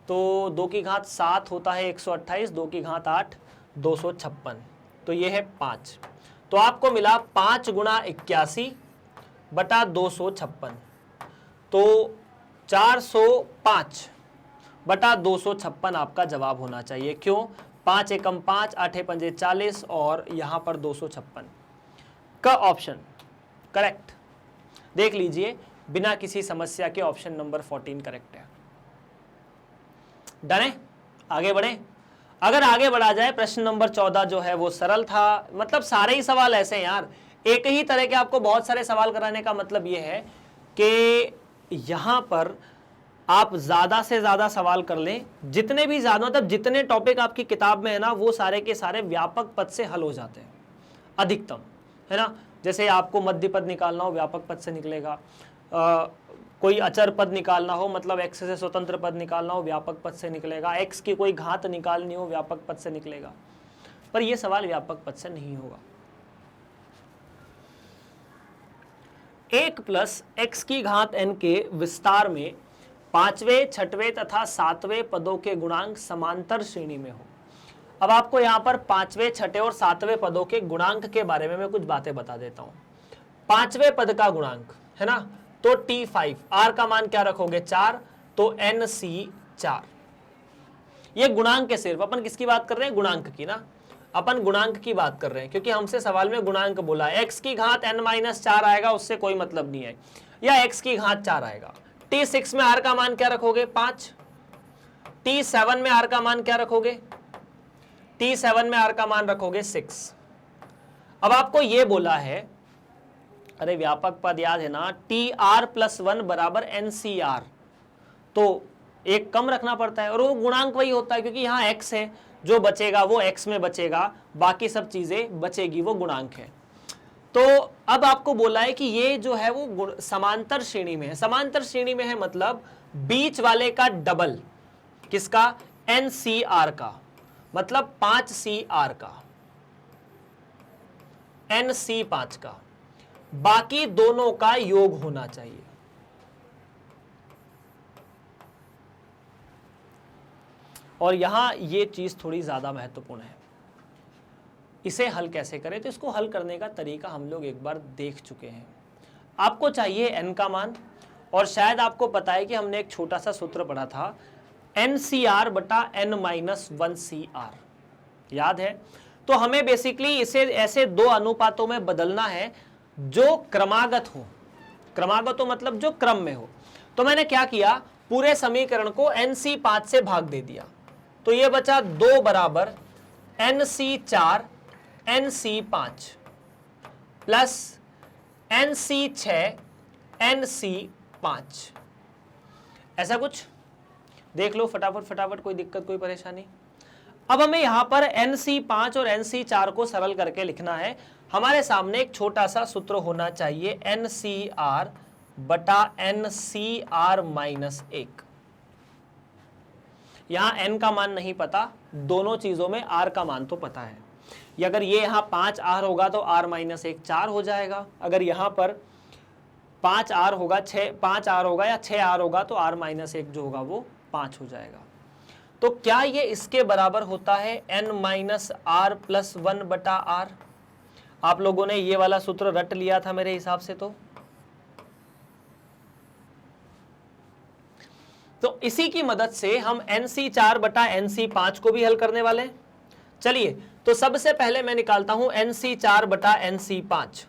तो 2 की घात 7 होता है 128, 2 की घात 8 256, तो ये है 5। तो आपको मिला 5 गुणा 81 बटा 256, तो 405 बटा 256 आपका जवाब होना चाहिए। क्यों? 5 एकम 5, 8 पंजे 40 और यहां पर 256 का ऑप्शन करेक्ट। देख लीजिए, बिना किसी समस्या के ऑप्शन नंबर 14 करेक्ट है। डन है? आगे बढ़े। अगर आगे बढ़ा जाए, प्रश्न नंबर 14 जो है वो सरल था। मतलब सारे ही सवाल ऐसे हैं यार, एक ही तरह के आपको बहुत सारे सवाल कराने का मतलब ये है कि यहां पर आप ज्यादा से ज्यादा सवाल कर लें, जितने भी ज्यादा, मतलब जितने टॉपिक आपकी किताब में है ना, वो सारे के सारे व्यापक पद से हल हो जाते हैं अधिकतम, है ना। जैसे आपको मध्य पद निकालना हो, व्यापक पद से निकलेगा। कोई अचर पद निकालना हो, मतलब x से स्वतंत्र पद निकालना हो, व्यापक पद से निकलेगा। x की कोई घात निकालनी हो, व्यापक पद से निकलेगा। पर यह सवाल व्यापक पद से नहीं होगा। 1 प्लस x की घात n के विस्तार में 5वें, 6वें तथा 7वें पदों के गुणांक समांतर श्रेणी में हो। अब आपको यहां पर 5वें, 6वें और 7वें पदों के गुणांक के बारे में मैं कुछ बातें बता देता हूं। 5वें पद का गुणांक है ना, तो T5, R का मान क्या रखोगे? 4, तो NC4। ये गुणांक है, सिर्फ अपन किसकी बात कर रहे हैं? गुणांक की ना, अपन गुणांक की बात कर रहे हैं, क्योंकि हमसे सवाल में गुणांक बोला है। x की घात n-4 आएगा, उससे कोई मतलब नहीं है, या x की घात 4 आएगा। T6 में R का मान क्या रखोगे? 5। T7 में R का मान क्या रखोगे? T7 में R का मान रखोगे 6। अब आपको ये बोला है, अरे व्यापक पद याद है ना, TR+1 बराबर NCR, तो एक कम रखना पड़ता है और वो गुणांक वही होता है, क्योंकि यहाँ x है, जो बचेगा वो x में बचेगा, बाकी सब चीजें बचेगी वो गुणांक है। तो अब आपको बोला है कि ये जो है वो समांतर श्रेणी में है। समांतर श्रेणी में है मतलब बीच वाले का डबल, किसका? NCR का, मतलब 5CR का, NC5 का, बाकी दोनों का योग होना चाहिए। और यहां ये चीज थोड़ी ज्यादा महत्वपूर्ण है। इसे हल कैसे करें? तो इसको हल करने का तरीका हम लोग एक बार देख चुके हैं। आपको चाहिए n का मान, और शायद आपको पता है कि हमने एक छोटा सा सूत्र पढ़ा था, NCR बटा n-1CR, याद है? तो हमें बेसिकली इसे ऐसे दो अनुपातों में बदलना है जो क्रमागत हो। क्रमागत हो मतलब जो क्रम में हो। तो मैंने क्या किया, पूरे समीकरण को NC5 से भाग दे दिया, तो ये बचा 2 बराबर NC4 NC5 plus NC6 NC5, ऐसा कुछ देख लो फटाफट फटाफट, कोई दिक्कत कोई परेशानी? अब हमें यहां पर NC5 और NC4 को सरल करके लिखना है। हमारे सामने एक छोटा सा सूत्र होना चाहिए, NCR बटा NCR माइनस 1। यहां n का मान नहीं पता, दोनों चीजों में r का मान तो पता है। या अगर ये यहां 5r होगा तो r माइनस 1 4 हो जाएगा। अगर यहां पर 5r होगा, 5r होगा या 6r होगा तो r माइनस 1 जो होगा वो 5 हो जाएगा। तो क्या ये इसके बराबर होता है n माइनस r प्लस 1 बटा r? आप लोगों ने ये वाला सूत्र रट लिया था मेरे हिसाब से। तो इसी की मदद से हम NC4 बटा NC5 को भी हल करने वाले हैं। चलिए, तो सबसे पहले मैं निकालता हूं NC4 बटा NC5।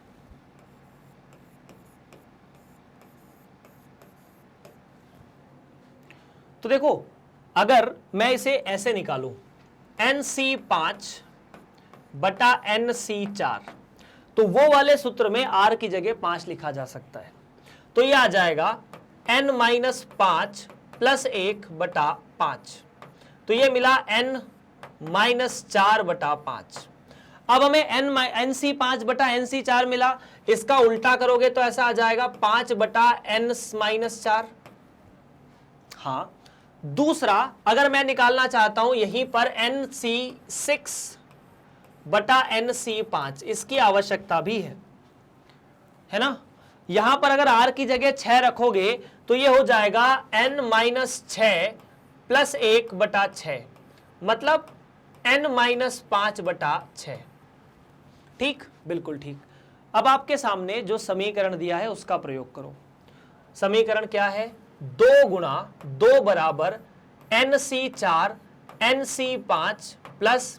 तो देखो अगर मैं इसे ऐसे निकालूं NC5 बटा NC4, तो वो वाले सूत्र में R की जगह 5 लिखा जा सकता है। तो ये आ जाएगा N-5 प्लस 1 बटा 5। तो ये मिला N-4 बटा 5। अब हमें NC5 बटा NC4 मिला, इसका उल्टा करोगे तो ऐसा आ जाएगा 5 बटा N-4। हाँ, दूसरा अगर मैं निकालना चाहता हूं यहीं पर NC6 बटा NC5, इसकी आवश्यकता भी है ना। यहां पर अगर R की जगह 6 रखोगे तो ये हो जाएगा N-6 प्लस 1 बटा 6, मतलब N-5 बटा 6। ठीक, बिल्कुल ठीक। अब आपके सामने जो समीकरण दिया है उसका प्रयोग करो। समीकरण क्या है? 2 गुणा 2 बराबर NC4 NC5 plus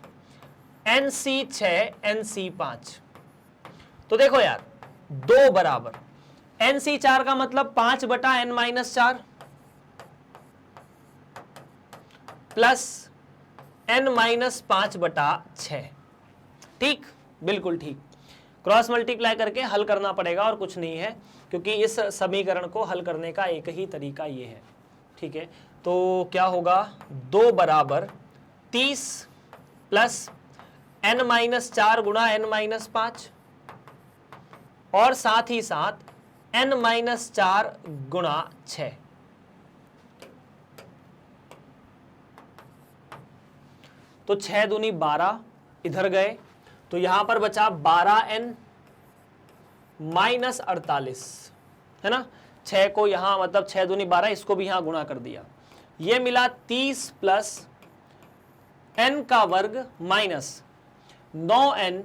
NC6 NC5। तो देखो यार, 2 बराबर NC4 का मतलब 5 बटा N-4 प्लस N-5 बटा 6। ठीक, बिल्कुल ठीक। क्रॉस मल्टीप्लाई करके हल करना पड़ेगा और कुछ नहीं है, क्योंकि इस समीकरण को हल करने का एक ही तरीका ये है। ठीक है, तो क्या होगा? 2 बराबर 30 प्लस N-4 गुणा N-5 और साथ ही साथ N-4 गुणा 6। तो 6 दूनी 12 इधर गए, तो यहां पर बचा 12N माइनस 48, है ना। 6 को यहां मतलब 6 दूनी 12, इसको भी यहां गुणा कर दिया। ये मिला 30 प्लस N का वर्ग माइनस 9N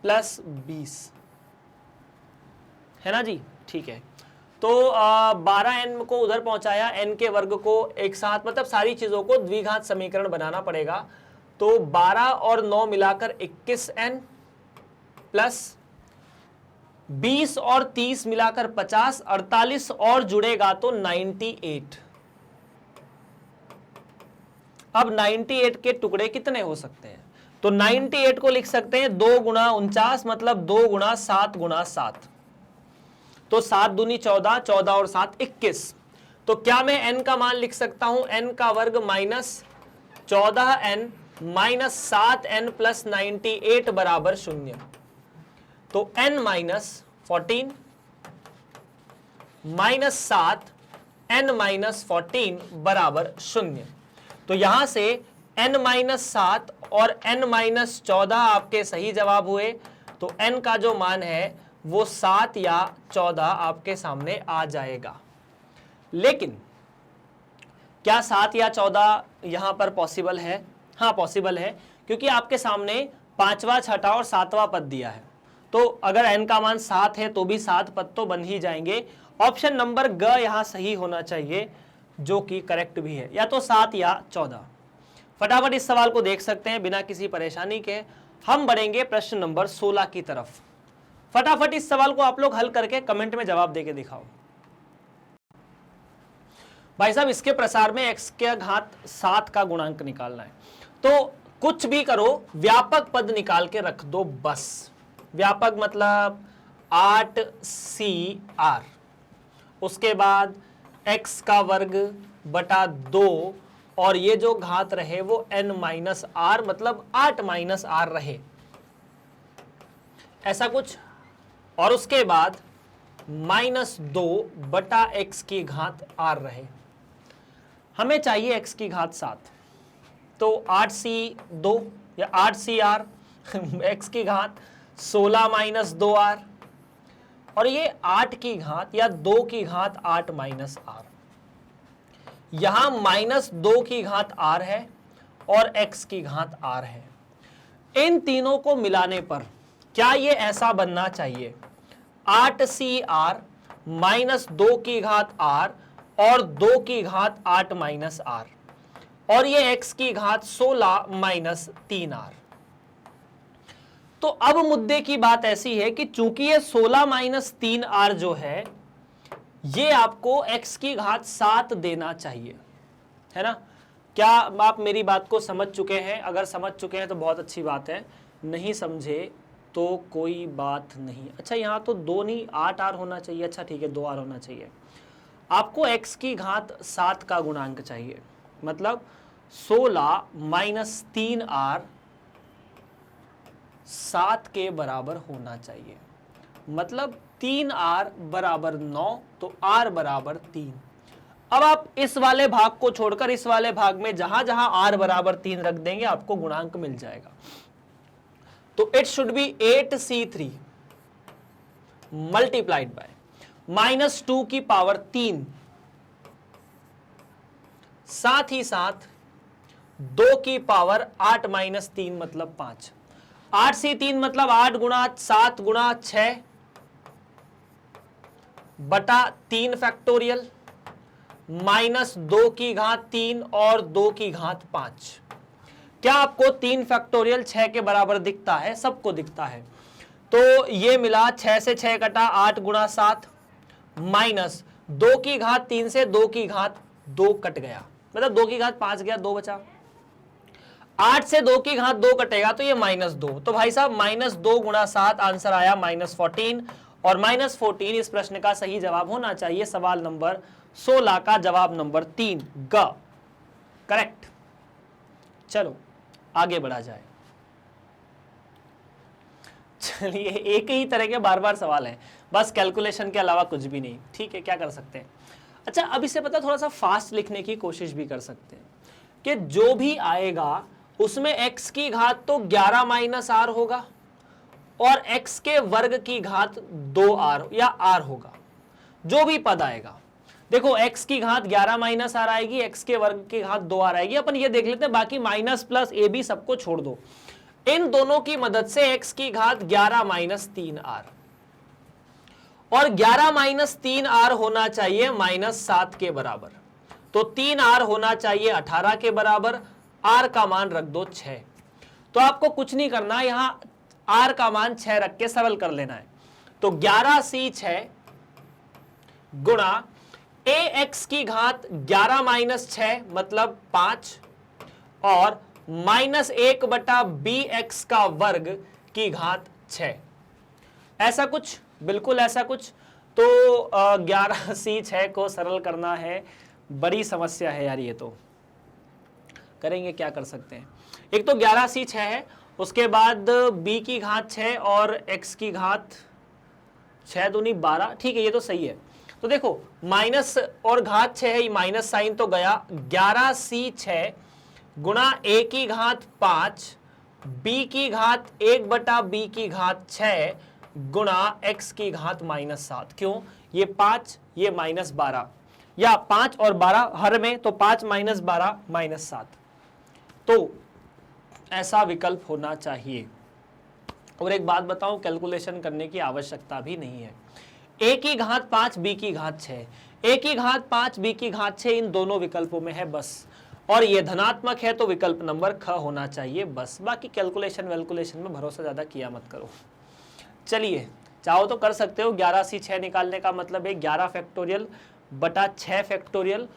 प्लस 20, है ना जी। ठीक है, तो 12N को उधर पहुंचाया, N के वर्ग को एक साथ, मतलब सारी चीजों को द्विघात समीकरण बनाना पड़ेगा। तो 12 और 9 मिलाकर 21N प्लस 20 और 30 मिलाकर 50, 48 और जुड़ेगा तो 98। अब 98 के टुकड़े कितने हो सकते हैं? तो 98 को लिख सकते हैं 2 गुणा 49, मतलब 2 गुणा 7 गुणा 7। तो 7 दूनी 14, 14 और 7 21। तो क्या मैं n का मान लिख सकता हूं? n का वर्ग minus 14N minus 7N plus 98 बराबर 0। तो n minus 14 minus 7 n minus 14 बराबर 0। तो यहां से n माइनस 7 और n माइनस 14 आपके सही जवाब हुए। तो n का जो मान है वो 7 या 14 आपके सामने आ जाएगा। लेकिन क्या 7 या 14 यहां पर पॉसिबल है? हाँ, पॉसिबल है, क्योंकि आपके सामने 5वां, 6वां और 7वां पद दिया है। तो अगर n का मान 7 है तो भी 7 पद तो बन ही जाएंगे। ऑप्शन नंबर ग यहां सही होना चाहिए, जो कि करेक्ट भी है, या तो 7 या 14। फटाफट इस सवाल को देख सकते हैं बिना किसी परेशानी के। हम बढ़ेंगे प्रश्न नंबर 16 की तरफ। फटाफट इस सवाल को आप लोग हल करके कमेंट में जवाब देके दिखाओ। भाई साहब, इसके प्रसार में x के घात 7 का गुणांक निकालना है। तो कुछ भी करो, व्यापक पद निकाल के रख दो बस। व्यापक मतलब 8CR, उसके बाद x का वर्ग बटा 2, और ये जो घात रहे वो n माइनस आर, मतलब 8 माइनस आर रहे, ऐसा कुछ। और उसके बाद -2 बटा x की घात r रहे। हमें चाहिए x की घात 7, तो 8C2 या 8CR x की घात 16 माइनस 2R, और ये 8 की घात या 2 की घात 8 माइनस आर। यहां -2 की घात r है और x की घात r है। इन तीनों को मिलाने पर क्या ये ऐसा बनना चाहिए? 8CR माइनस 2 की घात r और 2 की घात 8 माइनस r, और ये x की घात 16 माइनस 3r। तो अब मुद्दे की बात ऐसी है कि चूंकि ये 16 माइनस 3r जो है ये आपको x की घात 7 देना चाहिए, है ना। क्या आप मेरी बात को समझ चुके हैं? अगर समझ चुके हैं तो बहुत अच्छी बात है, नहीं समझे तो कोई बात नहीं। अच्छा यहाँ तो 2 नहीं 8 आर होना चाहिए। अच्छा ठीक है 2 आर होना चाहिए। आपको x की घात 7 का गुणांक चाहिए, मतलब 16 माइनस 3 आर 7 के बराबर होना चाहिए, मतलब 3 आर बराबर 9, तो आर बराबर 3। अब आप इस वाले भाग को छोड़कर इस वाले भाग में जहां जहां आर बराबर 3 रख देंगे आपको गुणांक मिल जाएगा। तो it should be 8c3 multiplied by -2 की पावर 3, साथ ही साथ 2 की पावर 8 माइनस 3 मतलब 5। 8c3 मतलब 8 गुणा 7 गुणा 6 बटा 3 फैक्टोरियल -2 की घात 3 और 2 की घात 5। क्या आपको 3 फैक्टोरियल 6 के बराबर दिखता है? सबको दिखता है। तो ये मिला 6 से 6 कटा 8 गुणा 7 माइनस 2 की घात 3 से 2 की घात 2 कट गया, मतलब 2 की घात 5 गया, 2 बचा। 8 से 2 की घात 2 कटेगा तो ये -2, तो भाई साहब -2 गुणा 7 आंसर आया -14, और -14 इस प्रश्न का सही जवाब होना चाहिए। सवाल नंबर 16 का जवाब नंबर 3 ग करेक्ट। चलो आगे बढ़ा जाए। चलिए एक ही तरह के बार बार सवाल हैं, बस कैलकुलेशन के अलावा कुछ भी नहीं। ठीक है क्या कर सकते हैं? अच्छा अब इसे पता थोड़ा सा फास्ट लिखने की कोशिश भी कर सकते हैं कि जो भी आएगा उसमें x की घात तो 11 माइनस आर होगा और x के वर्ग की घात 2r या r होगा, जो भी पद आएगा। देखो x की घात 11 माइनस आर आएगी, x के वर्ग की घात 2r आएगी। अपन ये देख लेते हैं, बाकी माइनस प्लस ए बी सबको छोड़ दो। इन दोनों की मदद से x की घात 11 माइनस 3r, और 11 माइनस 3r होना चाहिए -7 के बराबर, तो 3r होना चाहिए 18 के बराबर। r का मान रख दो 6। तो आपको कुछ नहीं करना, यहां r का मान 6 रख के सरल कर लेना है। तो 11c6 गुणा ax की घात 11 माइनस 6 मतलब 5 और -1 बटा bx का वर्ग की घात 6, ऐसा कुछ, बिल्कुल ऐसा कुछ। तो 11c6 को सरल करना है, बड़ी समस्या है यार ये तो। करेंगे क्या कर सकते हैं? एक तो 11c6 है, उसके बाद b की घात 6 और x की घात 6 दूनी 12। ठीक है ये तो सही है। तो देखो माइनस और घात 6 है, माइनस साइन तो गया। 11c6 गुणा a की घात 5 b की घात 1 बटा b की घात 6 गुणा x की घात -7। क्यों? ये 5 ये -12, या 5 और 12 हर में, तो 5 माइनस 12 -7। तो ऐसा विकल्प होना चाहिए। और एक बात बताऊं, कैलकुलेशन करने की आवश्यकता भी नहीं है। a की घात 5 b की घात 6, a की घात 5 b की घात 6 इन दोनों विकल्पों में है बस, और ये धनात्मक है तो विकल्प नंबर ख होना चाहिए बस। बाकी कैलकुलेशन वैल्कुलेशन में भरोसा ज्यादा किया मत करो। चलिए चाहो तो कर सकते हो। 11c6 निकालने का मतलब है 11 फैक्टोरियल बटा 6 फैक्टोरियल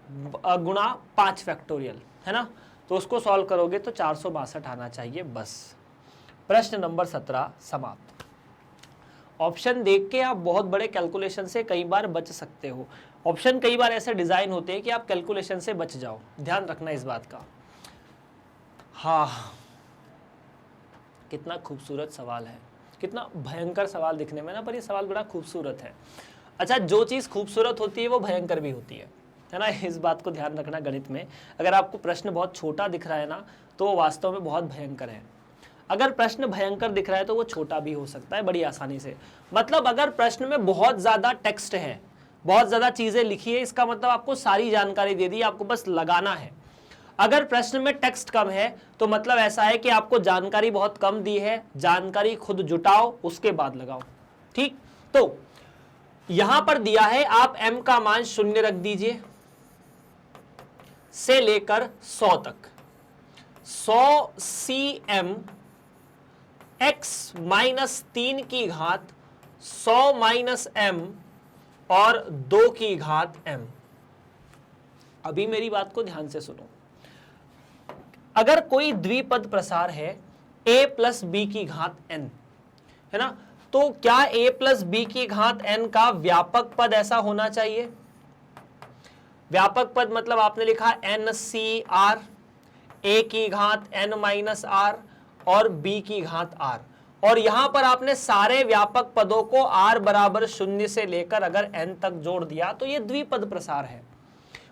गुणा 5 फैक्टोरियल, है ना। तो उसको सॉल्व करोगे तो 462 आना चाहिए बस। प्रश्न नंबर 17 समाप्त। ऑप्शन देख के आप बहुत बड़े कैलकुलेशन से कई बार बच सकते हो। ऑप्शन कई बार ऐसे डिजाइन होते हैं कि आप कैलकुलेशन से बच जाओ, ध्यान रखना इस बात का। हाँ कितना खूबसूरत सवाल है, कितना भयंकर सवाल दिखने में ना, पर ये सवाल बड़ा खूबसूरत है। अच्छा जो चीज़ खूबसूरत होती है वो भयंकर भी होती है ना। इस बात को ध्यान रखना। गणित में अगर आपको प्रश्न बहुत छोटा दिख रहा है ना, तो वो वास्तव में बहुत भयंकर है। अगर प्रश्न भयंकर दिख रहा है तो वो छोटा भी हो सकता है बड़ी आसानी से। मतलब अगर प्रश्न में बहुत ज़्यादा टेक्स्ट है, बहुत ज़्यादा चीज़ें लिखी है, इसका मतलब आपको सारी जानकारी दे दी, आपको बस लगाना है। अगर प्रश्न में टेक्स्ट कम है तो मतलब ऐसा है कि आपको जानकारी बहुत कम दी है, जानकारी खुद जुटाओ उसके बाद लगाओ। ठीक, तो यहां पर दिया है आप m का मान 0 रख दीजिए से लेकर 100 तक। 100 cm x -3 की घात 100 - m और 2 की घात m। अभी मेरी बात को ध्यान से सुनो। अगर कोई द्विपद प्रसार है a प्लस बी की घात n, है ना, तो क्या a प्लस बी की घात n का व्यापक पद ऐसा होना चाहिए? व्यापक पद मतलब आपने लिखा n सी आर, a की घात n माइनस आर और b की घात r, और यहां पर आपने सारे व्यापक पदों को r बराबर 0 से लेकर अगर n तक जोड़ दिया तो ये द्विपद प्रसार है।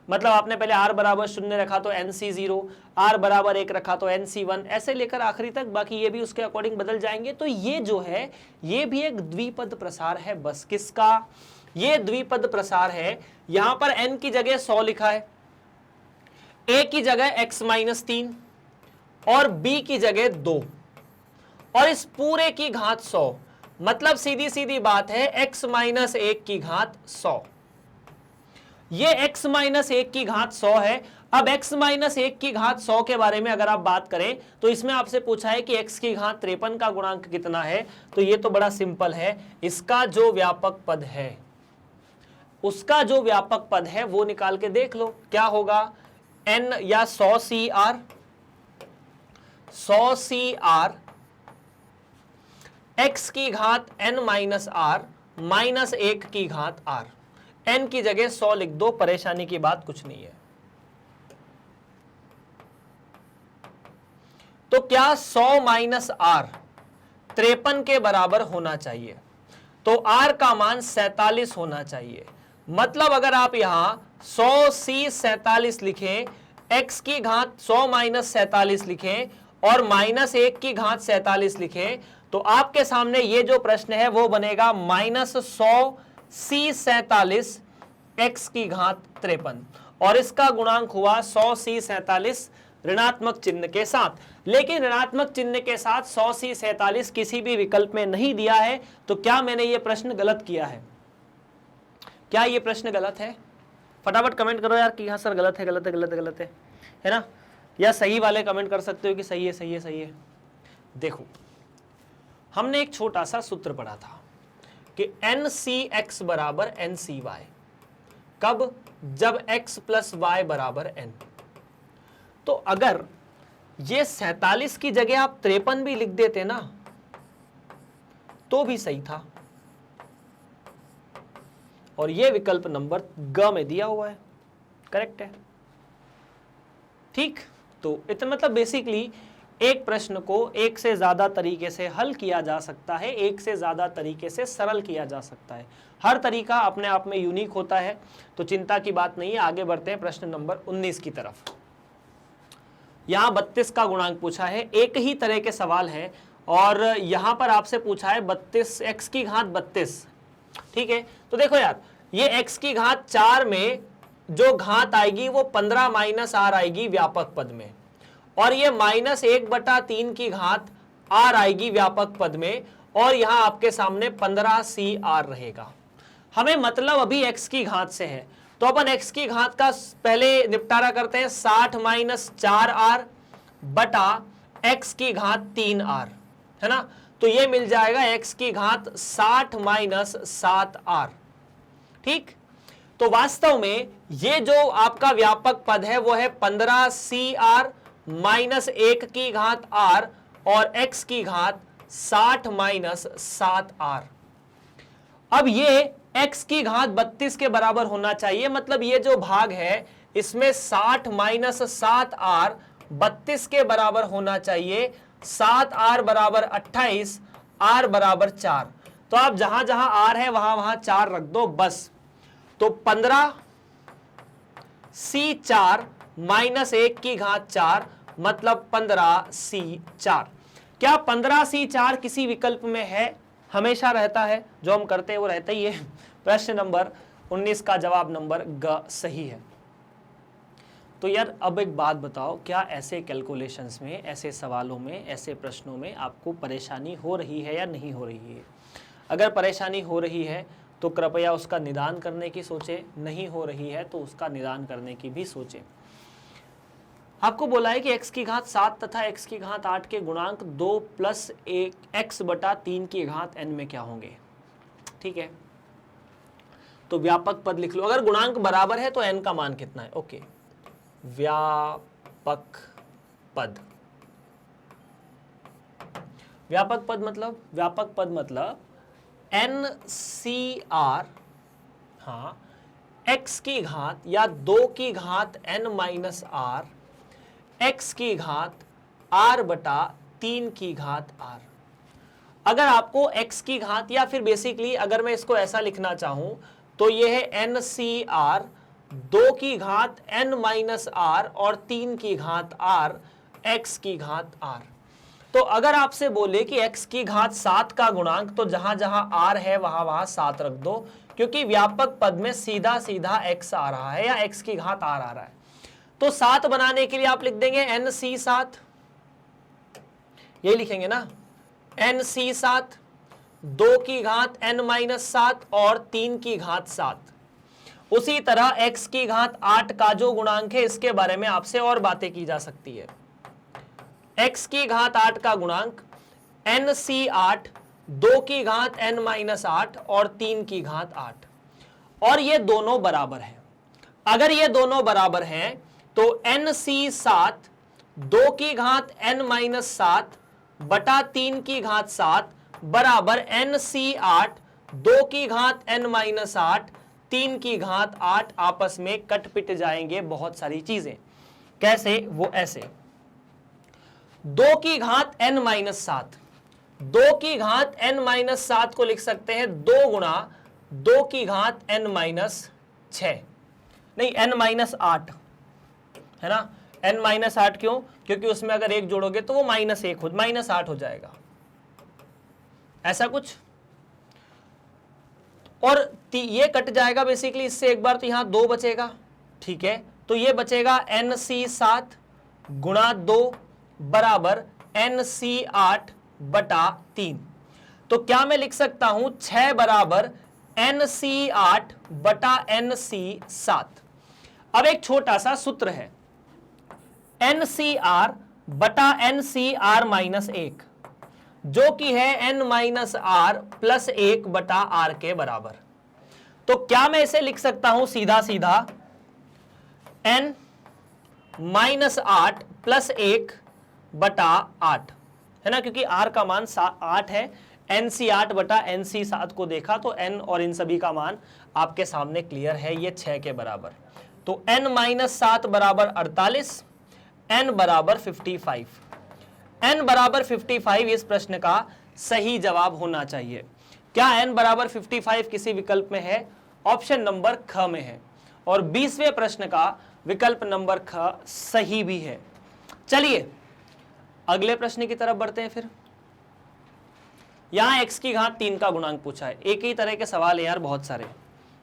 मतलब आपने पहले r बराबर 0 रखा तो nc0, r बराबर 1 रखा तो nc1, ऐसे लेकर आखिरी तक, बाकी ये भी उसके अकॉर्डिंग बदल जाएंगे। तो ये जो है ये भी एक द्विपद प्रसार है। बस किसका? ये द्विपद प्रसार है। यहां पर n की जगह 100 लिखा है, a की जगह x माइनस 3 और b की जगह 2, और इस पूरे की घात 100, मतलब सीधी सीधी बात है x माइनस 1 की घात 100। ये x माइनस 1 की घात 100 है। अब x माइनस 1 की घात 100 के बारे में अगर आप बात करें तो इसमें आपसे पूछा है कि x की घात 53 का गुणांक कितना है, तो ये तो बड़ा सिंपल है, इसका जो व्यापक पद है, उसका जो व्यापक पद है वो निकाल के देख लो क्या होगा। n या 100 C R, 100 C R x की घात n माइनस आर माइनस 1 की घात r, n की जगह 100 लिख दो, परेशानी की बात कुछ नहीं है। तो क्या 100 माइनस आर 53 के बराबर होना चाहिए? तो r का मान 47 होना चाहिए। मतलब अगर आप यहां 100 सी 47 लिखें, x की घात 100 माइनस 47 लिखें और माइनस 1 की घात 47 लिखें, तो आपके सामने ये जो प्रश्न है वो बनेगा माइनस 100 सी 47 x की घात 53, और इसका गुणांक हुआ 100 सी 47 ऋणात्मक चिन्ह के साथ। लेकिन ऋणात्मक चिन्ह के साथ 100 सी 47 किसी भी विकल्प में नहीं दिया है, तो क्या मैंने ये प्रश्न गलत किया है? क्या ये प्रश्न गलत है? फटाफट कमेंट करो यार कि हाँ सर गलत है, गलत है, गलत है, गलत है ना? या सही वाले कमेंट कर सकते हो कि सही है, सही है, सही है। देखो, हमने एक छोटा सा सूत्र पढ़ा था कि NCX बराबर NCY, कब? जब x प्लस वाई बराबर n। तो अगर ये 47 की जगह आप 53 भी लिख देते ना तो भी सही था, और ये विकल्प नंबर ग में दिया हुआ है, करेक्ट है। ठीक, तो इतना मतलब बेसिकली एक प्रश्न को एक से ज्यादा तरीके से हल किया जा सकता है, एक से ज्यादा तरीके से सरल किया जा सकता है। हर तरीका अपने आप में यूनिक होता है, तो चिंता की बात नहीं है। आगे बढ़ते हैं प्रश्न नंबर 19 की तरफ। यहां 32 का गुणांक पूछा है, एक ही तरह के सवाल है, और यहां पर आपसे पूछा है 32 x की घात 32। ठीक है, तो देखो यार, ये x की घात 4 में जो घात आएगी वो 15 माइनस आर आएगी व्यापक पद में, और ये माइनस 1/3 की घात r आएगी व्यापक पद में, और यहां आपके सामने 15 सी आर रहेगा। हमें मतलब अभी x की घात से है, तो अपन x की घात का पहले निपटारा करते हैं। 60 माइनस 4r बटा x की घात 3r, है ना, तो ये मिल जाएगा x की घात 60 माइनस 7r। ठीक, तो वास्तव में ये जो आपका व्यापक पद है वो है 15 सी आर माइनस 1 की घात r और x की घात 60 माइनस 7r। अब ये x की घात 32 के बराबर होना चाहिए, मतलब ये जो भाग है इसमें 60 माइनस 7r 32 के बराबर होना चाहिए। 7r बराबर 28, r बराबर 4, तो आप जहां जहां r है वहां वहां 4 रख दो बस। तो 15 सी 4 माइनस 1 की घात 4 मतलब 15 सी 4। क्या 15 सी 4 किसी विकल्प में है? हमेशा रहता है, जो हम करते हैं वो रहता ही है। प्रश्न नंबर 19 का जवाब नंबर ग सही है। तो यार अब एक बात बताओ, क्या ऐसे कैलकुलेशंस में, ऐसे सवालों में, ऐसे प्रश्नों में आपको परेशानी हो रही है या नहीं हो रही है? अगर परेशानी हो रही है तो कृपया उसका निदान करने की सोचें, नहीं हो रही है तो उसका निदान करने की भी सोचें। आपको बोला है कि x की घात 7 तथा x की घात 8 के गुणांक 2 प्लस x बटा 3 की घात n में क्या होंगे? ठीक है, तो व्यापक पद लिख लो। अगर गुणांक बराबर है तो n का मान कितना है? ओके, व्यापक पद। व्यापक पद मतलब NCR, हाँ, x की घात या 2 की घात n माइनस r, x की घात r बटा 3 की घात r। अगर आपको x की घात, या फिर बेसिकली अगर मैं इसको ऐसा लिखना चाहूं तो यह है NCR 2 की घात n माइनस r और 3 की घात r, x की घात r। तो अगर आपसे बोले कि x की घात 7 का गुणांक, तो जहां जहां r है वहां वहां 7 रख दो, क्योंकि व्यापक पद में सीधा सीधा x आ रहा है या x की घात r आ रहा है। तो 7 बनाने के लिए आप लिख देंगे NC7, यही लिखेंगे ना, NC7 2 की घात n माइनस 7 और 3 की घात 7। उसी तरह x की घात 8 का जो गुणांक है, इसके बारे में आपसे और बातें की जा सकती है। x की घात 8 का गुणांक NC8 2 की घात n माइनस 8 और 3 की घात 8, और ये दोनों बराबर हैं। अगर ये दोनों बराबर हैं तो NC7 2 की घात n माइनस 7 बटा 3 की घात 7 बराबर NC8 2 की घात n माइनस 8 3 की घात 8। आपस में कट पिट जाएंगे बहुत सारी चीजें। कैसे? वो ऐसे, 2 की घात n माइनस 7, 2 की घात n माइनस 7 को लिख सकते हैं 2 गुणा 2 की घात n माइनस 6, नहीं n माइनस 8, है ना। n माइनस 8 क्यों? क्योंकि उसमें अगर एक जोड़ोगे तो वो माइनस 8 हो जाएगा, ऐसा कुछ। और ये कट जाएगा बेसिकली इससे एक बार, तो यहां 2 बचेगा, ठीक है। तो ये बचेगा NC7 गुणा 2 बराबर NC8 बटा 3। तो क्या मैं लिख सकता हूं 6 बराबर NC8 बटा NC7। अब एक छोटा सा सूत्र है, NCR बटा NCR माइनस 1, जो कि है n माइनस आर प्लस 1 बटा r के बराबर। तो क्या मैं इसे लिख सकता हूं सीधा सीधा n माइनस 8 प्लस 1 बटा 8, है ना, क्योंकि r का मान 8 है। NC8 बटा NC7 को देखा तो n और इन सभी का मान आपके सामने क्लियर है, ये 6 के बराबर। तो n माइनस 7 बराबर 48, n बराबर 55। n बराबर 55 इस प्रश्न का सही जवाब होना चाहिए। क्या n बराबर 55 किसी विकल्प में है? ऑप्शन नंबर ख में है, और 20वें प्रश्न का विकल्प नंबर ख सही भी है। चलिए अगले प्रश्न की तरफ बढ़ते हैं। फिर यहां x की घात 3 का गुणांक पूछा है। एक ही तरह के सवाल है यार, बहुत सारे,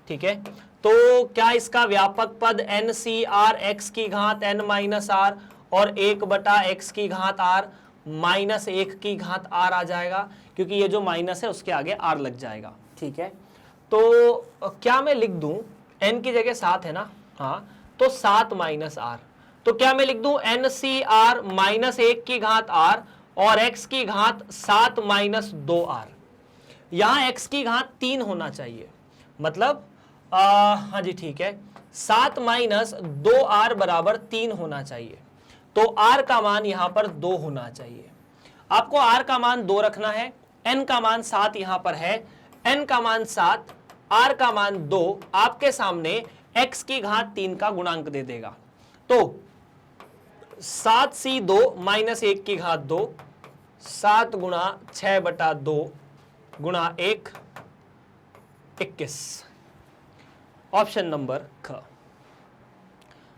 ठीक है। तो क्या इसका व्यापक पद NCR x की घात n माइनस आर और 1 बटा x की घात r माइनस 1 की घात r आ जाएगा, क्योंकि ये जो माइनस है उसके आगे r लग जाएगा, ठीक है। तो क्या मैं लिख दूं, n की जगह 7 है ना, हाँ, तो 7 माइनस r। तो क्या मैं लिख दूं NCR माइनस 1 की घात r और x की घात 7 माइनस 2r। यहां x की घात 3 होना चाहिए, मतलब हाँ जी ठीक है, 7 माइनस 2r बराबर 3 होना चाहिए। तो r का मान यहां पर 2 होना चाहिए। आपको r का मान 2 रखना है, n का मान 7 यहां पर है, n का मान 7, r का मान 2 आपके सामने x की घात 3 का गुणांक दे देगा। तो 7c2 माइनस 1 की घात 2, 7 गुणा 6 बटा 2 गुणा 1, 21। ऑप्शन नंबर ख।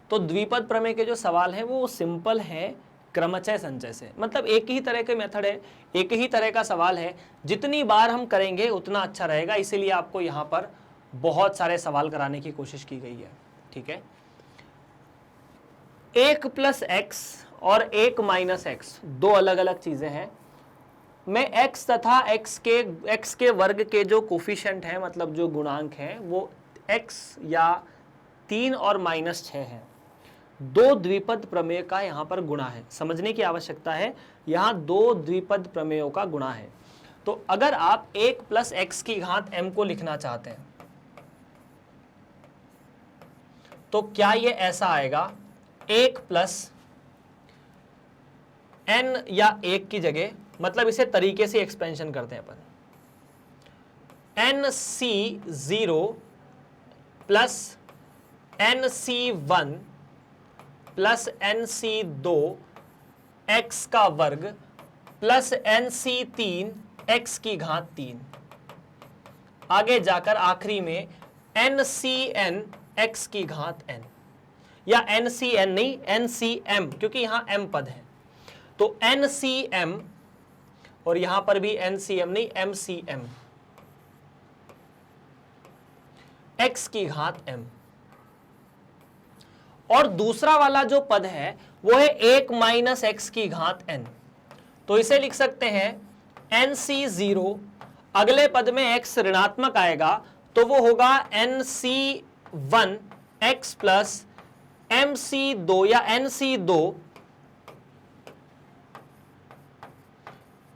तो द्विपद प्रमेय के जो सवाल हैं वो सिंपल हैं क्रमचय संचय से, मतलब एक ही तरह के मेथड है, एक ही तरह का सवाल है। जितनी बार हम करेंगे उतना अच्छा रहेगा, इसीलिए आपको यहाँ पर बहुत सारे सवाल कराने की कोशिश की गई है, ठीक है। 1 प्लस एक्स और 1 माइनस एक्स दो अलग अलग चीजें हैं। मैं x तथा x के वर्ग के जो कोफिशिएंट है, मतलब जो गुणांक हैं, वो x या 3 और माइनस 6 है। दो द्विपद प्रमेय का यहाँ पर गुणा है, समझने की आवश्यकता है। यहाँ दो द्विपद प्रमेयों का गुणा है। तो अगर आप 1 प्लस एक्स की घात m को लिखना चाहते हैं, तो क्या ये ऐसा आएगा 1 प्लस n या 1 की जगह, मतलब इसे तरीके से एक्सपेंशन करते हैं अपन, nc0 plus nc1 plus nc2 x का वर्ग प्लस nc3 x की घात 3, आगे जाकर आखिरी में ncn x की घात n, या ncn नहीं ncm, क्योंकि यहां m पद है, तो ncm, और यहां पर भी ncm नहीं mcm x की घात m। और दूसरा वाला जो पद है वो है 1 माइनस एक्स की घात n, तो इसे लिख सकते हैं nc0, अगले पद में x ऋणात्मक आएगा तो वो होगा nc1 x प्लस mc2 या nc2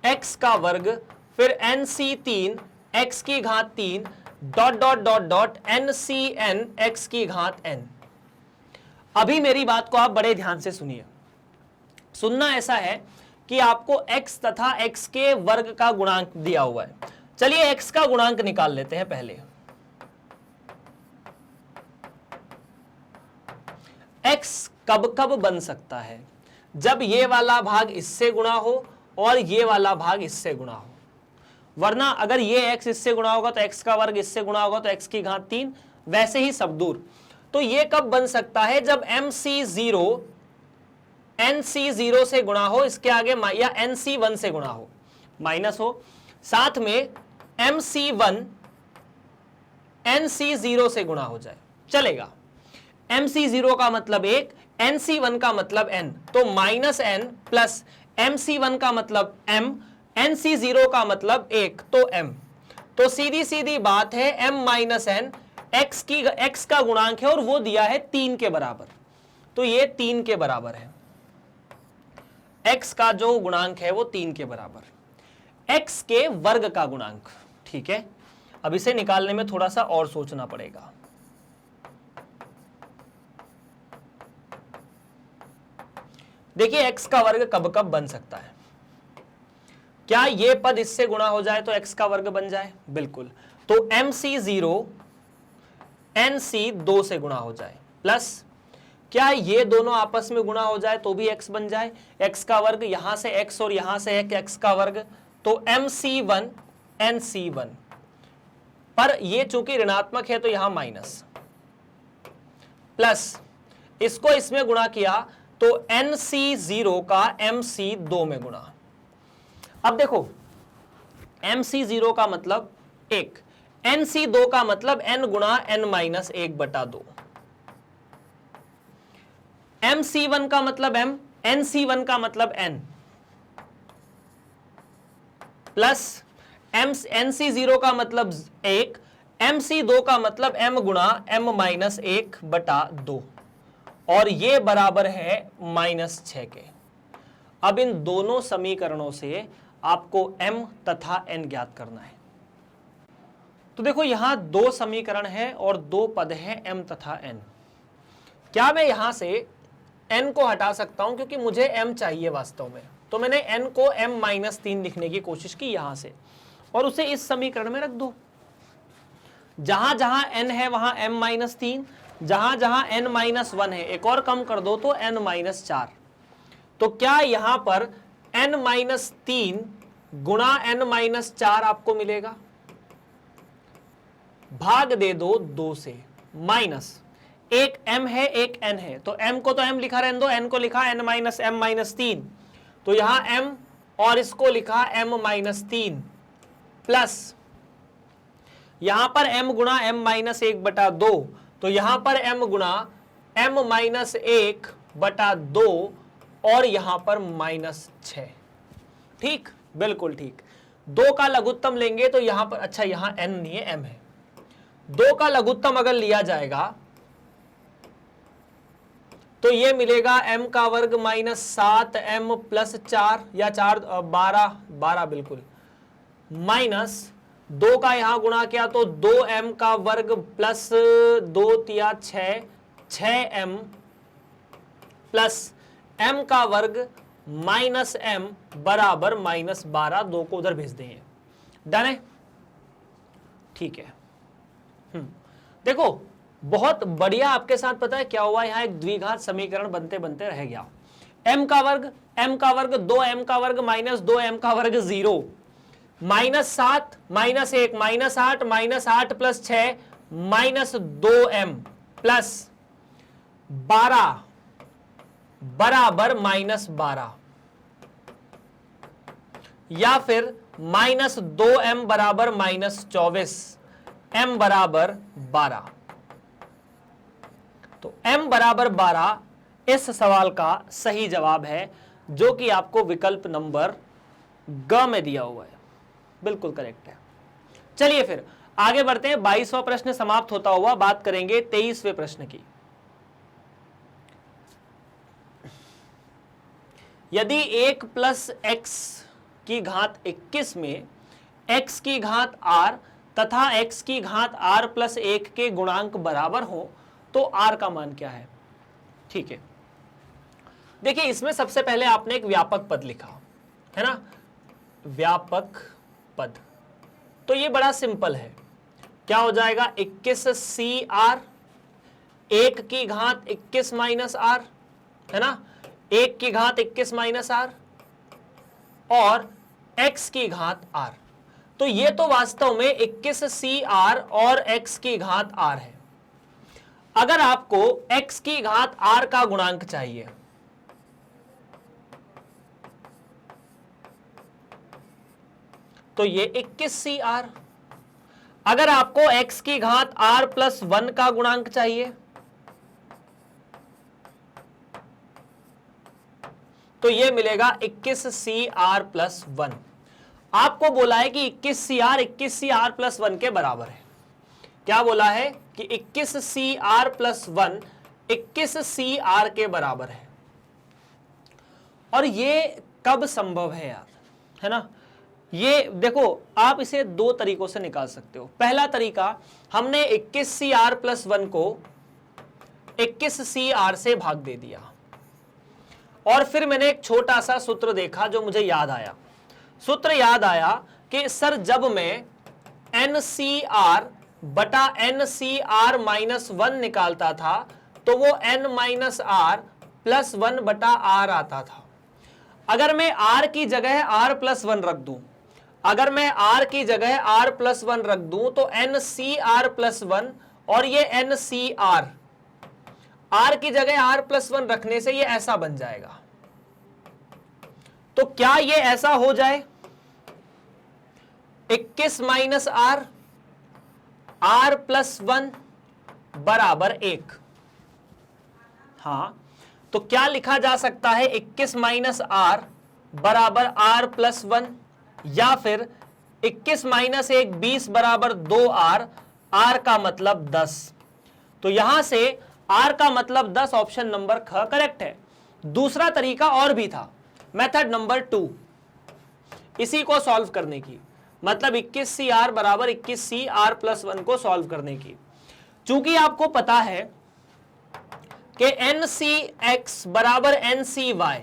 x का वर्ग, फिर nc3 x की घात 3 dot dot dot dot ncn x की घात n। अभी मेरी बात को आप बड़े ध्यान से सुनिए। सुनना ऐसा है कि आपको x तथा x के वर्ग का गुणांक दिया हुआ है। चलिए x का गुणांक निकाल लेते हैं पहले। x कब कब बन सकता है? जब ये वाला भाग इससे गुणा हो और ये वाला भाग इससे गुणा हो, वरना अगर ये x इससे गुणा होगा तो x का वर्ग इससे गुणा होगा तो x की घात 3, वैसे ही सब दूर। तो ये कब बन सकता है? जब mc0 nc0 से गुणा हो, इसके आगे या nc1 से गुणा हो, माइनस हो, साथ में mc1 nc0 से गुणा हो जाए, चलेगा। mc0 का मतलब 1, nc1 का मतलब n, तो माइनस n प्लस mc1 का मतलब m, nc0 का मतलब 1, तो m। तो सीधी सीधी बात है m माइनस n x का गुणांक है और वो दिया है 3 के बराबर, तो ये 3 के बराबर है। x का जो गुणांक है वो 3 के बराबर, x के वर्ग का गुणांक, ठीक है। अब इसे निकालने में थोड़ा सा और सोचना पड़ेगा। देखिए x का वर्ग कब कब बन सकता है? क्या ये पद इससे गुणा हो जाए तो x का वर्ग बन जाए? बिल्कुल। तो mc0 nc2 से गुणा हो जाए, प्लस क्या ये दोनों आपस में गुणा हो जाए तो भी x बन जाए, x का वर्ग, यहां से x और यहां से x का वर्ग, तो mc1 nc1, पर ये चूंकि ऋणात्मक है तो यहां माइनस, प्लस इसको इसमें गुणा किया तो nc0 का mc2 में गुणा। अब देखो mc0 का मतलब 1, nc2 का मतलब n गुणा n माइनस 1/2, mc1 का मतलब m, nc1 का मतलब n, प्लस nc0 का मतलब 1, mc2 का मतलब m गुणा m माइनस 1/2, और ये बराबर है -6 के। अब इन दोनों समीकरणों से आपको m तथा n ज्ञात करना है। तो देखो यहां 2 समीकरण है और 2 पद हैं m तथा n। क्या मैं यहां से n को हटा सकता हूं? क्योंकि मुझे m चाहिए वास्तव में, तो मैंने n को m-3 लिखने की कोशिश की यहां से, और उसे इस समीकरण में रख दो। जहां जहां n है वहां m-3, जहां जहां n-1 है, एक और कम कर दो तो n-4। तो क्या यहां पर n-3 गुणा n-4 आपको मिलेगा? भाग दे दो 2 से, माइनस एक m है एक n है, तो m को तो m लिखा रहने दो, n को लिखा m-3, तो यहां m और इसको लिखा m-3, प्लस यहां पर m गुणा m-1/2, तो यहां पर m गुणा m-1/2 और यहां पर -6। ठीक, बिल्कुल ठीक। 2 का लघुत्तम लेंगे तो यहां पर, अच्छा यहां n नहीं है m है, 2 का लघुत्तम अगर लिया जाएगा तो ये मिलेगा m का वर्ग -7m प्लस 4 या 4 12 बिल्कुल, माइनस 2 का यहां गुणा किया तो 2m का वर्ग प्लस 2 × 6 6m प्लस m का वर्ग माइनस m बराबर -12, 2 को उधर भेज देंगे। डन है, ठीक है। देखो बहुत बढ़िया, आपके साथ पता है क्या हुआ, यहां एक द्विघात समीकरण बनते बनते रह गया। m का वर्ग 2m का वर्ग माइनस 2m का वर्ग 0, -7 -1 -8 प्लस 6 -2m प्लस 12 बराबर -12, या फिर -2m बराबर -24, m बराबर 12। तो m बराबर 12 इस सवाल का सही जवाब है, जो कि आपको विकल्प नंबर ग में दिया हुआ है, बिल्कुल करेक्ट है। चलिए फिर आगे बढ़ते हैं। 22वां प्रश्न समाप्त होता हुआ बात करेंगे 23वें प्रश्न की। यदि 1 प्लस एक्स की घात 21 में x की घात r तथा x की घात r प्लस 1 के गुणांक बराबर हो तो r का मान क्या है? ठीक है, देखिए इसमें सबसे पहले आपने एक व्यापक पद लिखा है ना, व्यापक पद। तो ये बड़ा सिंपल है, क्या हो जाएगा 21cr, 1 की घात 21 माइनस r, है ना, 1 की घात 21 माइनस r और x की घात r। तो ये तो वास्तव में 21cr और x की घात r है। अगर आपको x की घात r का गुणांक चाहिए तो ये 21cr। अगर आपको x की घात r प्लस 1 का गुणांक चाहिए तो ये मिलेगा 21cr प्लस 1। आपको बोला है कि 21cr प्लस 1 के बराबर है। क्या बोला है कि 21cr प्लस 1 21cr के बराबर है। और ये कब संभव है यार, है ना? ये देखो आप इसे दो तरीकों से निकाल सकते हो। पहला तरीका, हमने 21cr प्लस 1 को 21cr से भाग दे दिया और फिर मैंने एक छोटा सा सूत्र देखा जो मुझे याद आया। सूत्र याद आया कि सर जब मैं NCR बटा NCR माइनस 1 निकालता था तो वो N माइनस R प्लस 1 बटा R आता था। अगर मैं R की जगह R प्लस 1 रख दूं, अगर मैं R की जगह R प्लस 1 रख दूं तो NCR प्लस 1 और ये NCR, R की जगह R प्लस 1 रखने से ये ऐसा बन जाएगा। तो क्या ये ऐसा हो जाए 21 माइनस R, R प्लस 1 बराबर 1। हाँ, तो क्या लिखा जा सकता है 21 माइनस R बराबर R प्लस 1, या फिर 21 माइनस 1 20 बराबर 2R, R का मतलब 10। तो यहां से R का मतलब 10, ऑप्शन नंबर ख करेक्ट है। दूसरा तरीका और भी था, मेथड नंबर 2, इसी को सॉल्व करने की, मतलब 21cr बराबर 21cr प्लस 1 को सॉल्व करने की। चूंकि आपको पता है कि NCX बराबर NCY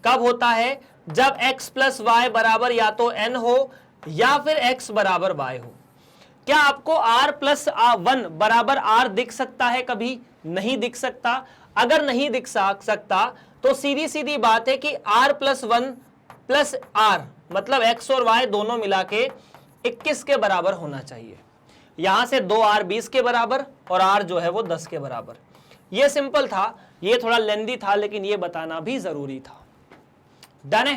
कब होता है, जब x प्लस वाई बराबर या तो n हो या फिर x बराबर y हो। क्या आपको r प्लस 1 बराबर r दिख सकता है? कभी नहीं दिख सकता। अगर नहीं दिख सकता तो सीधी सीधी बात है कि r प्लस 1 प्लस r मतलब x और y दोनों मिला के 21 के बराबर होना चाहिए। यहां से 2r 20 के बराबर और r जो है वो 10 के बराबर। ये सिंपल था, ये थोड़ा लेंदी था, लेकिन ये बताना भी जरूरी था। डन है।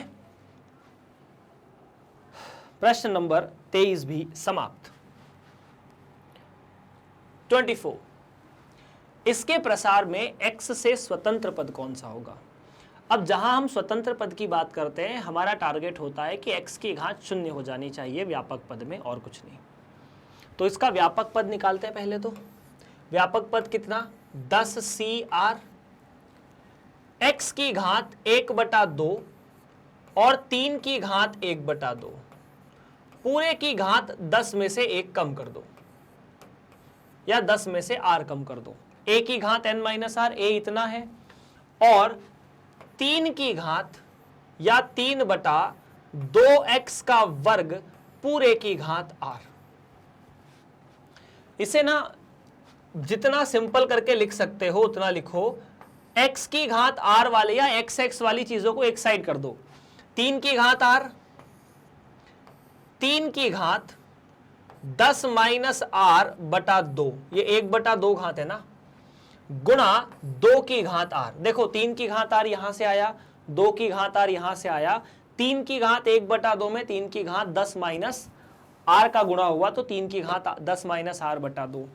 प्रश्न नंबर 23 भी समाप्त। 24, इसके प्रसार में x से स्वतंत्र पद कौन सा होगा? अब जहां हम स्वतंत्र पद की बात करते हैं, हमारा टारगेट होता है कि x की घात 0 हो जानी चाहिए व्यापक पद में, और कुछ नहीं। तो इसका व्यापक पद निकालते हैं पहले। तो व्यापक पद कितना, 10cr, x की घात 1/2 और 3 की घात 1/2, पूरे की घात 10 में से 1 कम कर दो या 10 में से r कम कर दो। a की घात n माइनस आर, a इतना है, और 3 की घात या 3/2x का वर्ग पूरे की घात r। इसे ना जितना सिंपल करके लिख सकते हो उतना लिखो। x की घात r वाले या x वाली चीजों को एक साइड कर दो। 3 की घात r, 3 की घात 10 माइनस r बटा 2, ये 1/2 घात है ना, गुणा 2 की घात r। देखो 3 की घात r यहां से आया, 2 की घात r यहां से आया, 3 की घात 1/2 में 3 की घात 10 माइनस r का गुणा हुआ तो 3 की घात 10 माइनस r बटा 2।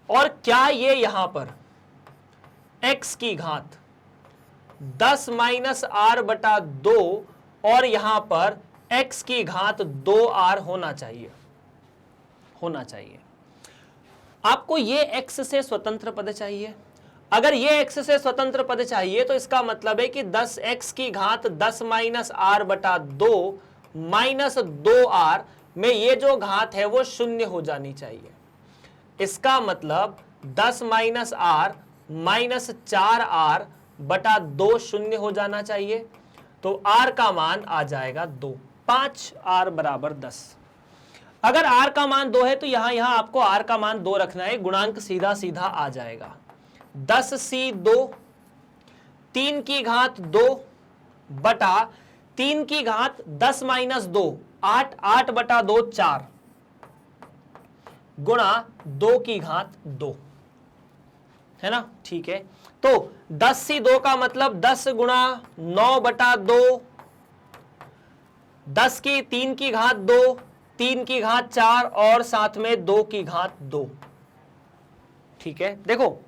और क्या ये यहां पर x की घात 10 माइनस r बटा 2 और यहां पर x की घात 2r होना चाहिए, होना चाहिए। आपको ये x से स्वतंत्र पद चाहिए। अगर ये x से स्वतंत्र पद चाहिए तो इसका मतलब है कि 10x की घात 10 माइनस r बटा 2 माइनस 2r में ये जो घात है वो शून्य हो जानी चाहिए। इसका मतलब 10 माइनस r माइनस 4r बटा 2 शून्य हो जाना चाहिए। तो r का मान आ जाएगा 2, 5r बराबर 10। अगर r का मान 2 है तो यहां आपको r का मान 2 रखना है, गुणांक सीधा सीधा आ जाएगा। 10c2 3 की घात 2 बटा 3 की घात 10 माइनस 2 8, 8 बटा 2 4 गुणा 2 की घात 2, है ना, ठीक है। तो 10c2 का मतलब 10 गुणा 9 बटा 2, 10 की 3 की घात 2, 3 की घात 4 और साथ में 2 की घात 2, ठीक है। देखो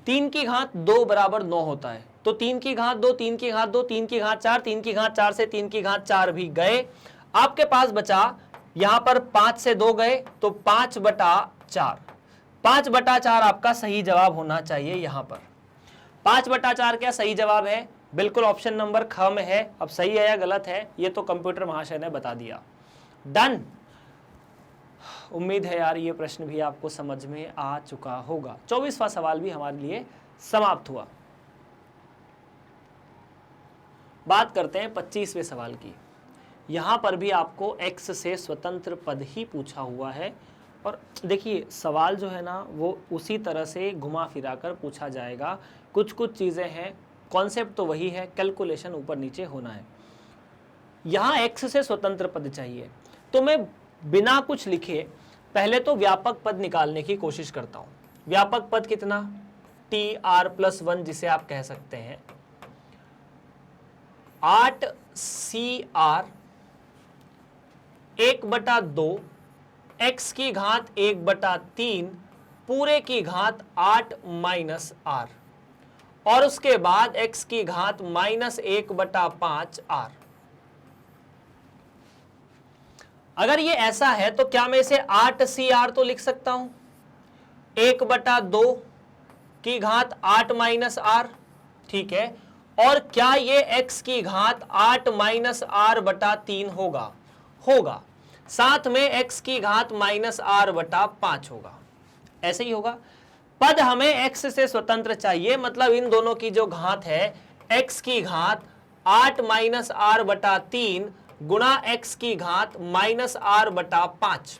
3 की घात 2 बराबर 9 होता है, तो 3 की घात 2, 3 की घात 2, 3 की घात 4, 3 की घात 4 से 3 की घात 4 भी गए। आपके पास बचा यहां पर 5 से 2 गए तो 5 बटा 4, 5 बटा 4 आपका सही जवाब होना चाहिए। यहां पर 5 बटा 4 क्या सही जवाब है? बिल्कुल ऑप्शन नंबर ख में है। अब सही है या गलत है ये तो कंप्यूटर महाशय ने बता दिया। डन। उम्मीद है यार ये प्रश्न भी आपको समझ में आ चुका होगा। 24वां सवाल भी हमारे लिए समाप्त हुआ। बात करते हैं 25वें सवाल की। यहां पर भी आपको x से स्वतंत्र पद ही पूछा हुआ है, और देखिए सवाल जो है ना वो उसी तरह से घुमा फिरा कर पूछा जाएगा। कुछ कुछ चीज़ें हैं, कॉन्सेप्ट तो वही है, कैलकुलेशन ऊपर नीचे होना है। यहाँ x से स्वतंत्र पद चाहिए तो मैं बिना कुछ लिखे पहले तो व्यापक पद निकालने की कोशिश करता हूँ। व्यापक पद कितना? tr+1 जिसे आप कह सकते हैं 8cr 1/2 x की घात 1/3 पूरे की घात 8 माइनस r, और उसके बाद x की घात -1/5 r। अगर ये ऐसा है तो क्या मैं इसे 8cr तो लिख सकता हूं, 1/2 की घात 8 माइनस r, ठीक है। और क्या ये x की घात 8 माइनस r बटा 3 होगा? होगा। साथ में x की घात -r बटा 5 होगा, ऐसे ही होगा। पद हमें x से स्वतंत्र चाहिए, मतलब इन दोनों की जो घात है x की घात 8 माइनस r बटा 3 गुणा x की घात -r बटा 5,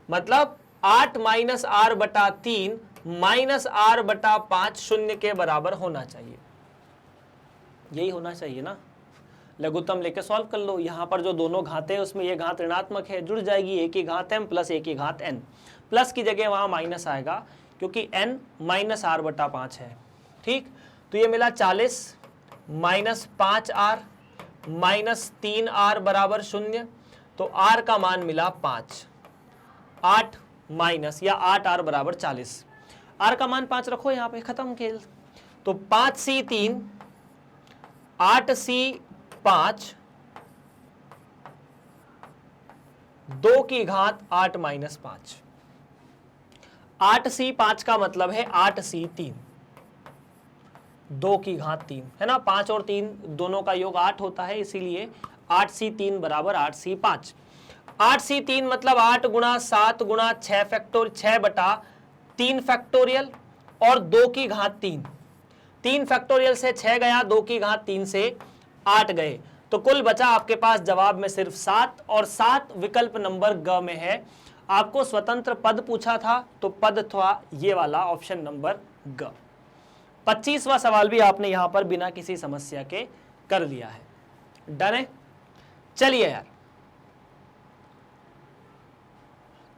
मतलब 8 माइनस r बटा 3 माइनस r बटा 5 शून्य के बराबर होना चाहिए। यही होना चाहिए ना। लघुत्तम लेके सॉल्व कर लो। यहां पर जो दोनों घातें हैं उसमें ये घात ऋणात्मक है, जुड़ जाएगी a की घात m प्लस a की घात n। प्लस की जगह वहां माइनस आएगा क्योंकि n माइनस r बटा 5 है, ठीक। तो ये मिला 40 माइनस 5r माइनस 3r बराबर 0। तो r का मान मिला 5, 8 माइनस या 8r बराबर 40। r का मान 5 रखो यहाँ पे, खत्म खेल। तो 5c3 8c5 2 की घात 8 माइनस 5। 8c5 का मतलब है 8c3 2 की घात 3, है ना। 5 और 3 दोनों का योग 8 होता है, इसीलिए 8c3 बराबर 8c5। 8c3 मतलब 8 गुणा 7 गुणा 6 फैक्टोरियल 6/3 फैक्टोरियल, और 2 की घात 3, 3 फैक्टोरियल से 6 गया, 2 की घात 3 से 8 गए, तो कुल बचा आपके पास जवाब में सिर्फ 7, और 7 विकल्प नंबर ग में है। आपको स्वतंत्र पद पूछा था तो पद था ये वाला ऑप्शन नंबर ग। 25वां सवाल भी आपने यहां पर बिना किसी समस्या के कर लिया है। डन है? चलिए यार,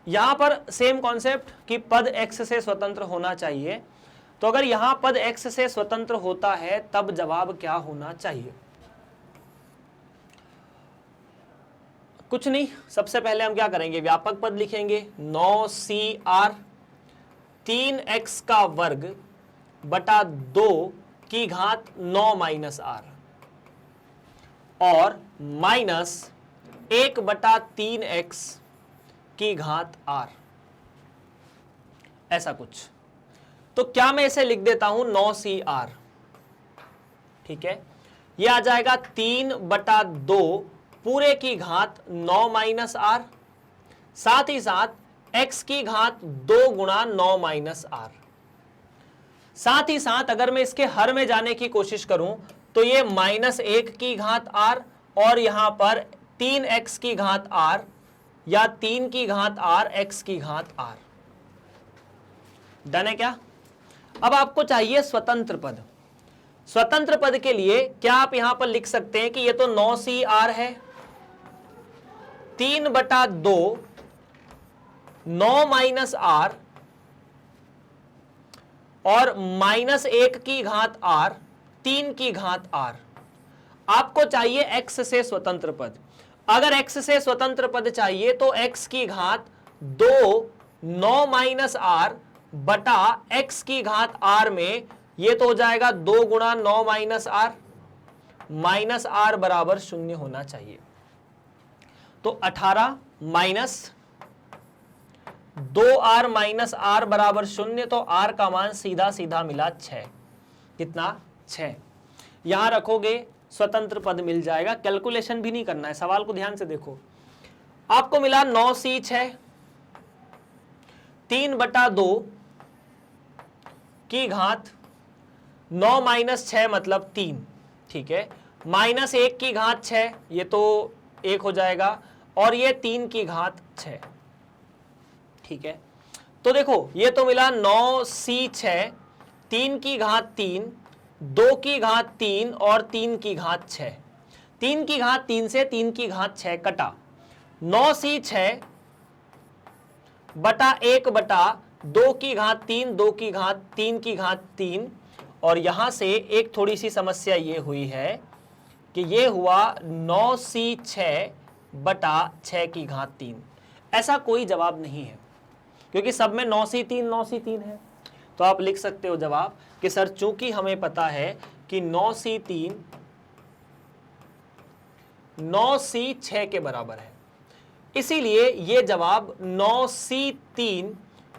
यहां पर सेम कॉन्सेप्ट कि पद x से स्वतंत्र होना चाहिए, तो अगर यहां पद x से स्वतंत्र होता है तब जवाब क्या होना चाहिए? कुछ नहीं, सबसे पहले हम क्या करेंगे, व्यापक पद लिखेंगे 9CR 3x का वर्ग बटा 2 की घात 9 माइनस R और माइनस 1 बटा 3x की घात R, ऐसा कुछ। तो क्या मैं इसे लिख देता हूं 9CR, ठीक है, ये आ जाएगा 3 बटा 2 पूरे की घात 9 माइनस R, साथ ही साथ x की घात 2 गुणा 9 माइनस R। साथ ही साथ अगर मैं इसके हर में जाने की कोशिश करूं तो ये -1 की घात R और यहां पर 3x की घात R या 3 की घात R x की घात R। डन है क्या? अब आपको चाहिए स्वतंत्र पद। स्वतंत्र पद के लिए क्या आप यहां पर लिख सकते हैं कि ये तो 9CR है, 3 बटा 2 9 माइनस R और -1 की घात R 3 की घात R। आपको चाहिए x से स्वतंत्र पद। अगर x से स्वतंत्र पद चाहिए तो x की घात 2 9 माइनस R बटा x की घात R में ये तो हो जाएगा 2 गुणा 9 माइनस R, माइनस R बराबर 0 होना चाहिए। तो 18 माइनस 2R माइनस R बराबर 0, तो R का मान सीधा सीधा मिला 6। कितना? 6। यहां रखोगे स्वतंत्र पद मिल जाएगा, कैलकुलेशन भी नहीं करना है, सवाल को ध्यान से देखो। आपको मिला 9C6 3 बटा 2 की घात 9 माइनस 6 मतलब 3, ठीक है, -1 की घात 6 ये तो 1 हो जाएगा और ये 3 की घात 6, ठीक है। तो देखो ये तो मिला 9C6 3 की घात 3 2 की घात 3 और 3 की घात 6, 3 की घात 3 से 3 की घात 6 कटा, 9C6 बटा 1 बटा 2 की घात 3 2 की घात 3 की घात 3, और यहां से एक थोड़ी सी समस्या ये हुई है कि ये हुआ 9C6 बटा 6 की घात 3। ऐसा कोई जवाब नहीं है क्योंकि सब में 9C3 9C3 है, तो आप लिख सकते हो जवाब कि सर चूंकि हमें पता है कि 9C3 9C6 के बराबर है, इसीलिए ये जवाब 9C3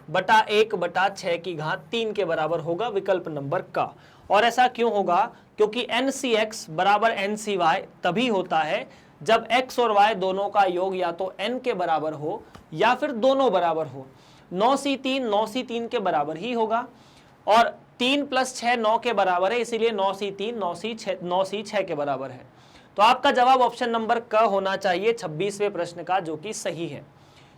बटा 1 बटा 6 की घात 3 के बराबर होगा, विकल्प नंबर का। और ऐसा क्यों होगा? क्योंकि NCX बराबर NCY तभी होता है जब x और y दोनों का योग या तो n के बराबर हो या फिर दोनों बराबर हो। 9C3 9C3 के बराबर ही होगा और 3 + 6 9 के बराबर है, इसीलिए 9C3 9C6 के बराबर है। तो आपका जवाब ऑप्शन नंबर क होना चाहिए 26वें प्रश्न का, जो कि सही है।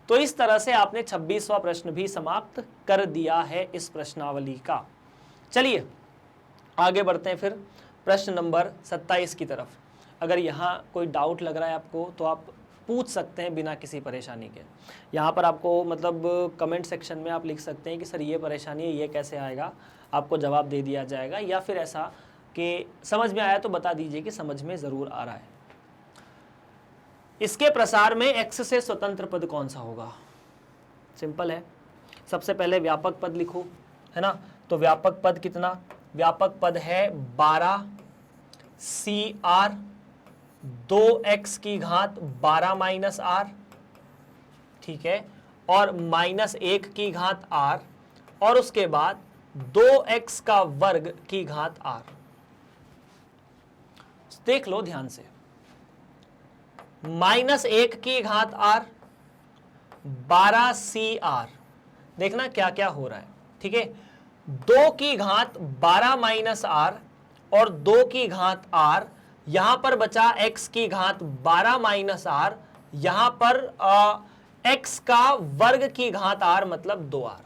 तो इस तरह से आपने 26वां प्रश्न भी समाप्त कर दिया है इस प्रश्नावली का। चलिए आगे बढ़ते हैं फिर प्रश्न नंबर 27 की तरफ। अगर यहाँ कोई डाउट लग रहा है आपको तो आप पूछ सकते हैं बिना किसी परेशानी के। यहाँ पर आपको मतलब कमेंट सेक्शन में आप लिख सकते हैं कि सर ये परेशानी है, ये कैसे आएगा, आपको जवाब दे दिया जाएगा, या फिर ऐसा कि समझ में आया तो बता दीजिए कि समझ में ज़रूर आ रहा है। इसके प्रसार में x से स्वतंत्र पद कौन सा होगा? सिंपल है, सबसे पहले व्यापक पद लिखो, है ना। तो व्यापक पद कितना? व्यापक पद है 12CR 2x की घात 12 माइनस R, ठीक है, और -1 की घात R और उसके बाद 2x का वर्ग की घात R। देख लो ध्यान से, -1 की घात R 12CR, देखना क्या क्या हो रहा है, ठीक है। 2 की घात 12 माइनस आर और 2 की घात आर, यहां पर बचा x की घात 12 माइनस आर, यहां पर x का वर्ग की घात आर मतलब 2r।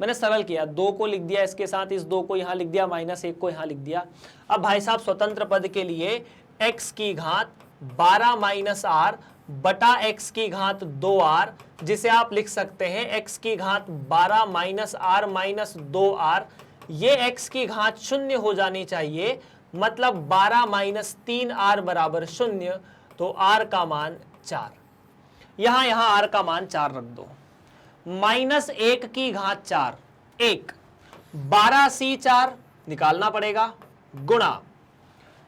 मैंने सरल किया, 2 को लिख दिया इसके साथ, इस 2 को यहां लिख दिया, -1 को यहां लिख दिया। अब भाई साहब स्वतंत्र पद के लिए x की घात 12 माइनस आर बटा x की घात 2r, जिसे आप लिख सकते हैं x की घात 12 माइनस आर माइनस 2r। ये x की घात 0 हो जानी चाहिए, मतलब 12 माइनस 3r बराबर 0, तो r का मान 4। यहां r का मान 4 रख दो। -1 की घात 4 1, 12c4 निकालना पड़ेगा, गुणा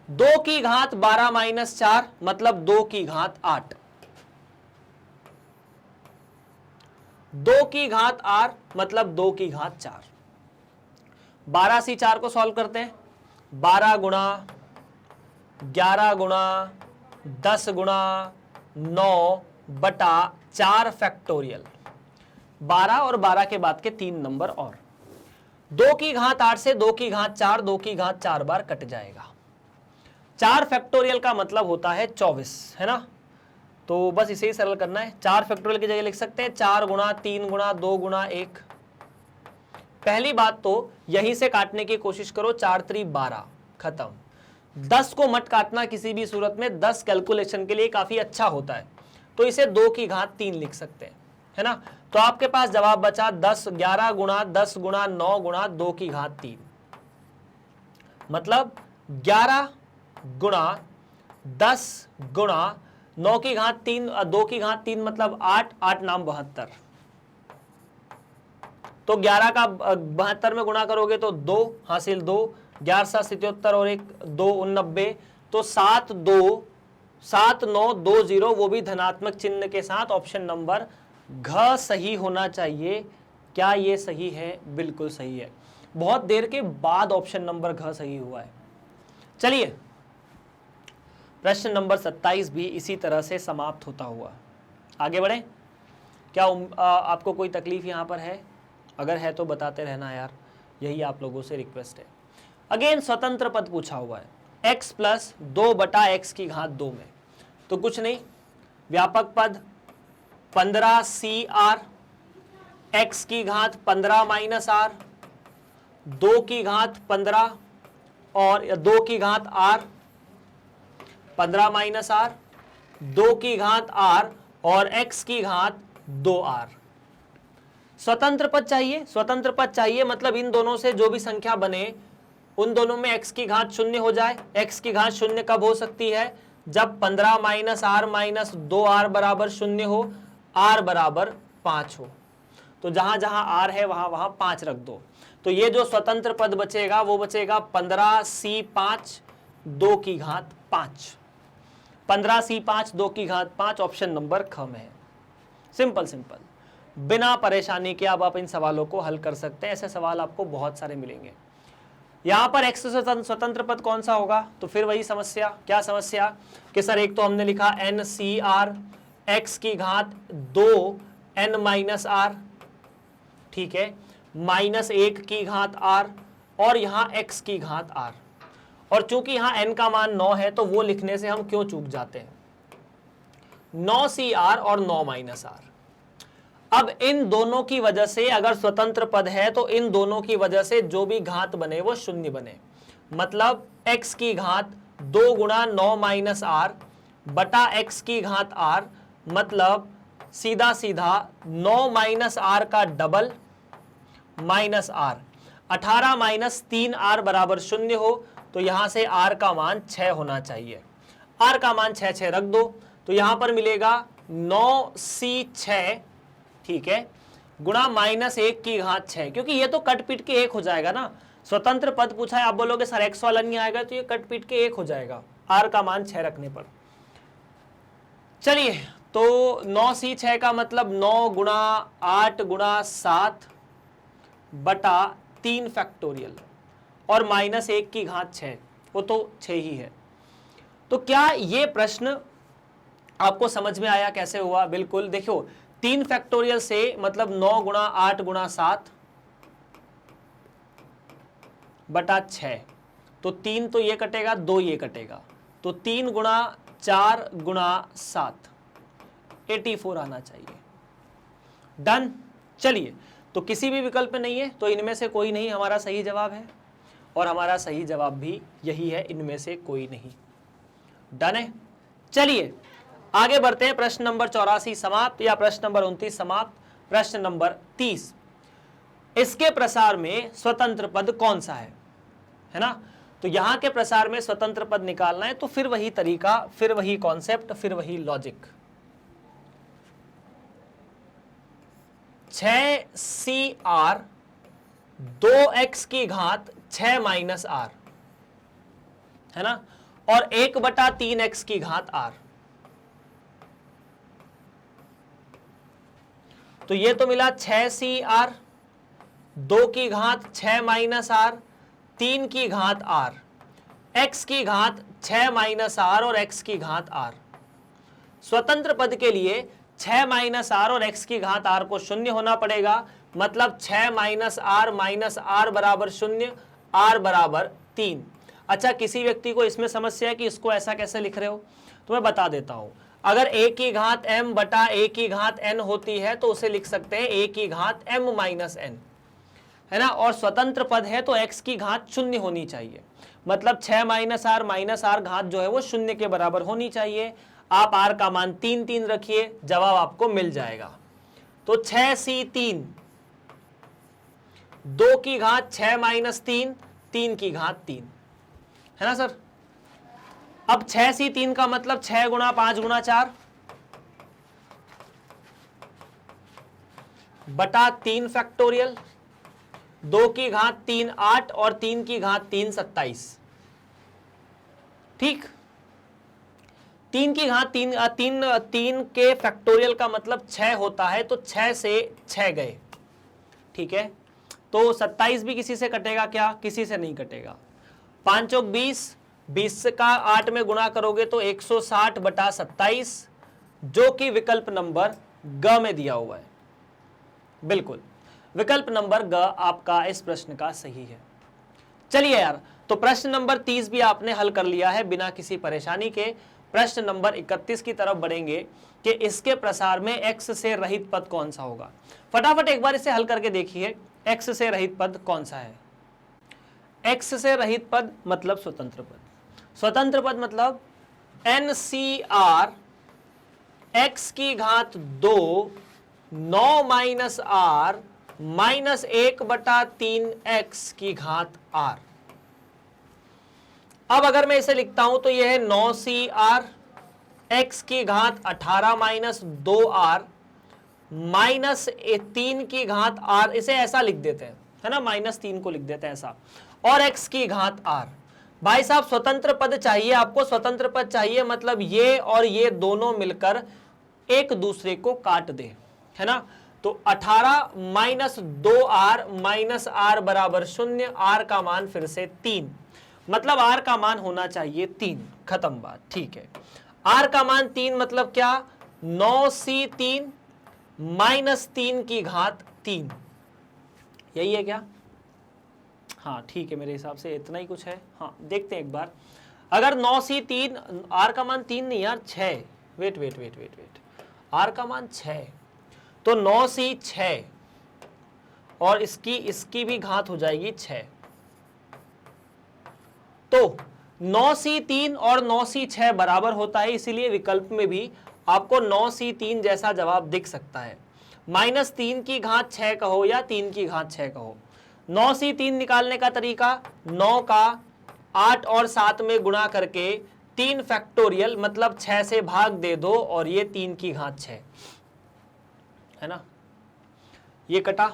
2 की घात 12 माइनस 4 मतलब 2 की घात 8, 2 की घात r मतलब 2 की घात 4। 12c4 को सॉल्व करते हैं, 12 गुणा 11 गुणा 10 गुणा 9 बटा 4 फैक्टोरियल, 12 और 12 के बाद के 3 नंबर और 2 की घात 8 से 2 की घात 4, 2 की घात 4 बार कट जाएगा। 4 फैक्टोरियल का मतलब होता है 24, है ना। तो बस इसे ही सरल करना है। 4 फैक्टोरियल की जगह लिख सकते हैं 4 गुणा 3 गुणा 2 गुणा 1। पहली बात तो यहीं से काटने की कोशिश करो, 4 3 12 खत्म। 10 को मत काटना किसी भी सूरत में, 10 कैलकुलेशन के लिए काफी अच्छा होता है, तो इसे 2 की घात 3 लिख सकते हैं, है ना। तो आपके पास जवाब बचा 10 11 गुणा 10 गुणा 9 गुणा 2 की घात 3, मतलब 11 गुणा 10 गुणा 9 की घात 3, 2 की घात 3 मतलब 8, 8 नाम 72। तो 11 का 72 में गुणा करोगे तो 2 हासिल, 2 11 7 77 और 1 2 89, तो 7 2 7 9 2 0, वो भी धनात्मक चिन्ह के साथ। ऑप्शन नंबर घ सही होना चाहिए। क्या ये सही है? बिल्कुल सही है। बहुत देर के बाद ऑप्शन नंबर घ सही हुआ है। चलिए प्रश्न नंबर 27 भी इसी तरह से समाप्त होता हुआ आगे बढ़े। क्या आपको कोई तकलीफ यहां पर है? अगर है तो बताते रहना यार, यही आप लोगों से रिक्वेस्ट है। अगेन स्वतंत्र पद पूछा हुआ है, x प्लस 2 बटा x की घात 2 में, तो कुछ नहीं, व्यापक पद 15cr, x की घात 15 माइनस r, 2 की घात 15 और 2 की घात r, 15 माइनस r, 2 की घात r और x की घात 2r। स्वतंत्र पद चाहिए, स्वतंत्र पद चाहिए मतलब इन दोनों से जो भी संख्या बने उन दोनों में x की घात 0 हो जाए। x की घात 0 कब हो सकती है? जब 15 माइनस r माइनस 2r बराबर 0 हो, r बराबर 5 हो। तो जहां जहां r है वहां वहां 5 रख दो। तो ये जो स्वतंत्र पद बचेगा वो बचेगा 15c5 2 की घात 5, 15c5 2 की घात 5। ऑप्शन नंबर ख में है। सिंपल सिंपल, बिना परेशानी के अब आप इन सवालों को हल कर सकते हैं। ऐसे सवाल आपको बहुत सारे मिलेंगे। यहां पर x स्वतंत्र पद कौन सा होगा? तो फिर वही समस्या। क्या समस्या कि सर एक तो हमने लिखा NCR, x की घात 2 n माइनस r, ठीक है, -1 की घात r और यहां x की घात r। और चूंकि यहां n का मान 9 है तो वो लिखने से हम क्यों चूक जाते हैं, 9cr और 9 माइनस r। अब इन दोनों की वजह से अगर स्वतंत्र पद है तो इन दोनों की वजह से जो भी घात बने वो शून्य बने, मतलब x की घात 2 गुणा 9 माइनस r बटा x की घात r, मतलब सीधा सीधा 9 माइनस r का double minus r, 18 minus 3r बराबर 0 हो। तो यहां से r का मान 6 होना चाहिए। r का मान 6 6 रख दो, तो यहां पर मिलेगा 9c6, ठीक है, गुणा -1 की घात 6, क्योंकि ये तो कट पीट के 1 हो जाएगा ना। स्वतंत्र पद पूछा है, आप बोलोगे सर x वाला नहीं आएगा, तो ये कट पीट के 1 हो जाएगा r का मान 6 रखने पर। चलिए, तो 9c6 का मतलब 9 गुणा 8 गुणा 7 बटा 3 फैक्टोरियल और -1 की घात 6, वो तो 6 ही है। तो क्या ये प्रश्न आपको समझ में आया कैसे हुआ? बिल्कुल, देखो 3 फैक्टोरियल से मतलब 9 गुणा 8 गुणा 7 बटा 6, तो 3 तो ये कटेगा, 2 ये कटेगा, तो 3 गुणा 4 गुणा 7, 84 आना चाहिए। डन। चलिए, तो किसी भी विकल्प में नहीं है, तो इनमें से कोई नहीं हमारा सही जवाब है, और हमारा सही जवाब भी यही है, इनमें से कोई नहीं। डन है। चलिए आगे बढ़ते हैं। प्रश्न नंबर 84 समाप्त, या प्रश्न नंबर 29 समाप्त। प्रश्न नंबर 30, इसके प्रसार में स्वतंत्र पद कौन सा है ना। तो यहां के प्रसार में स्वतंत्र पद निकालना है, तो फिर वही तरीका, फिर वही कॉन्सेप्ट, फिर वही लॉजिक। 6CR 2x की घात 6 माइनस r है ना, और 1/3x की घात r। तो ये तो मिला 6CR 2 की घात 6 माइनस r 3 की घात r, x की घात 6 माइनस r और x की घात r। स्वतंत्र पद के लिए 6 माइनस r और x की घात r को शून्य होना पड़ेगा, मतलब 6 माइनस r बराबर 0, r बराबर 3। अच्छा, किसी व्यक्ति को इसमें समस्या है कि इसको ऐसा कैसे लिख रहे हो, तो मैं बता देता हूं। अगर a की घात m बटा a की घात n होती है तो उसे लिख सकते हैं a की घात m माइनस n, है ना। और स्वतंत्र पद है तो x की घात शून्य होनी चाहिए, मतलब 6 माइनस r घात जो है वो शून्य के बराबर होनी चाहिए। आप r का मान 3 रखिए, जवाब आपको मिल जाएगा। तो 6C3 2 की घात 6 माइनस 3, 3 की घात 3, है ना सर। अब 6C3 का मतलब 6 गुणा 5 गुणा 4 बटा 3 फैक्टोरियल, 2 की घात 3 8 और 3 की घात 3 27। ठीक, 3 की घात 3 के फैक्टोरियल का मतलब 6 होता है, तो 6 से 6 गए। ठीक है, तो 27 भी किसी से कटेगा क्या, किसी से नहीं कटेगा। 5 चौक 20, 20 का 8 में गुणा करोगे तो 160 बटा 27, जो कि विकल्प नंबर ग में दिया हुआ है। बिल्कुल, विकल्प नंबर ग आपका इस प्रश्न का सही है। चलिए यार, तो प्रश्न नंबर 30 भी आपने हल कर लिया है बिना किसी परेशानी के। प्रश्न नंबर 31 की तरफ बढ़ेंगे कि इसके प्रसार में x से रहित पद कौन सा होगा। फटाफट एक बार इसे हल करके देखिए, x से रहित पद कौन सा है। x से रहित पद मतलब स्वतंत्र पद। स्वतंत्र पद मतलब NCR x की घात 2 9 माइनस r माइनस 1/3 x की घात r। अब अगर मैं इसे लिखता हूं तो यह है 9CR x की घात 18 माइनस 2r माइनस 3 की घात r। इसे ऐसा लिख देते हैं, है ना, -3 को लिख देते हैं ऐसा, और x की घात r। भाई साहब, स्वतंत्र पद चाहिए आपको, स्वतंत्र पद चाहिए मतलब ये और ये दोनों मिलकर एक दूसरे को काट दे, है ना। तो 18 माइनस 2r माइनस r बराबर 0, r का मान फिर से 3, मतलब r का मान होना चाहिए 3। खत्म बात। ठीक है, r का मान 3 मतलब क्या, 9C3 माइनस 3 की घात 3, यही है क्या। हाँ ठीक है, मेरे हिसाब से इतना ही कुछ है। हाँ देखते हैं एक बार। अगर 9C3, r का मान 3 नहीं यार 6, वेट, r का मान 6, तो 9C6 और इसकी भी घात हो जाएगी 6। तो 9C3 और 9C6 बराबर होता है, इसीलिए विकल्प में भी आपको 9C3 जैसा जवाब दिख सकता है। -3 की घात 6 कहो या 3 की घात 6 कहो। 9C3 निकालने का तरीका, 9 का 8 और 7 में गुणा करके 3 फैक्टोरियल मतलब 6 से भाग दे दो, और ये 3 की घात 6, है ना। ये कटा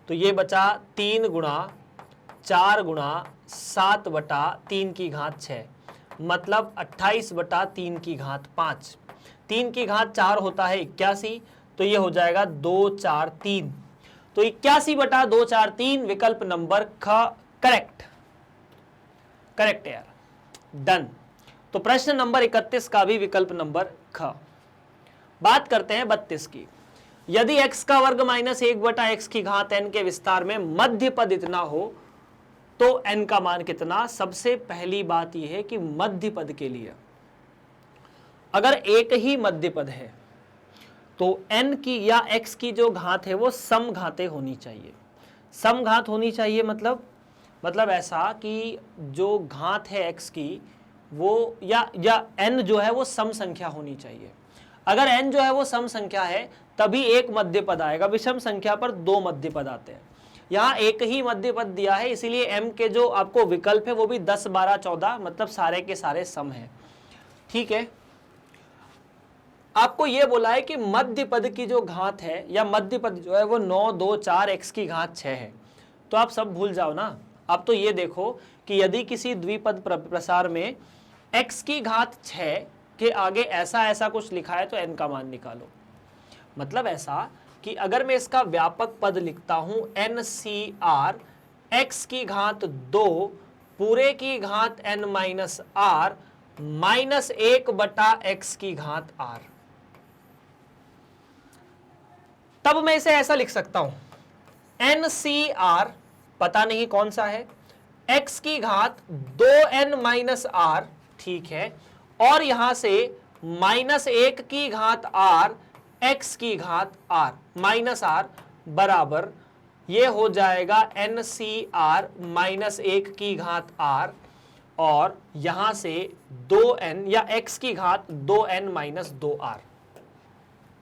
तो ये बचा 3 गुणा 4 गुणा 7 बटा 3 की घात 6, मतलब 28 बटा 3 की घात 5। 3 की घात 4 होता है 81, तो ये हो जाएगा 2 4 3। तो 81 बटा 2 4 3 विकल्प नंबर ख करेक्ट है यार। डन। तो प्रश्न नंबर 31 का भी विकल्प नंबर ख। बात करते हैं 32 की। यदि x का वर्ग -1 बटा x की घात n के विस्तार में मध्य पद इतना हो तो n का मान कितना? सबसे पहली बात यह है कि मध्य पद के लिए अगर एक ही मध्य पद है तो n की या x की जो घात है वो समघातें होनी चाहिए। समघात होनी चाहिए मतलब ऐसा कि जो घात है x की वो या n जो है वो सम संख्या होनी चाहिए। अगर n जो है वो सम संख्या है तभी एक मध्य पद आएगा। विषम संख्या पर दो मध्य पद आते हैं। यहाँ एक ही मध्य पद दिया है, इसीलिए m के जो आपको विकल्प है वो भी 10, 12, 14 मतलब सारे के सारे सम है। ठीक है, आपको ये बोला है कि मध्य पद की जो घात है या मध्य पद जो है वो 9, 2, 4 x की घात 6 है। तो आप सब भूल जाओ ना। अब तो ये देखो कि यदि किसी द्विपद प्रसार में x की घात 6 के आगे ऐसा कुछ लिखा है तो n का मान निकालो। मतलब ऐसा कि अगर मैं इसका व्यापक पद लिखता हूं NCR x की घात 2 पूरे की घात n माइनस r माइनस 1 बटा x की घात r, तब मैं इसे ऐसा लिख सकता हूं NCR पता नहीं कौन सा है, x की घात 2n माइनस r, ठीक है, और यहां से माइनस 1 की घात r x की घात r माइनस r बराबर ये हो जाएगा NCR माइनस 1 की घात r और यहां से 2n या x की घात 2n माइनस 2r,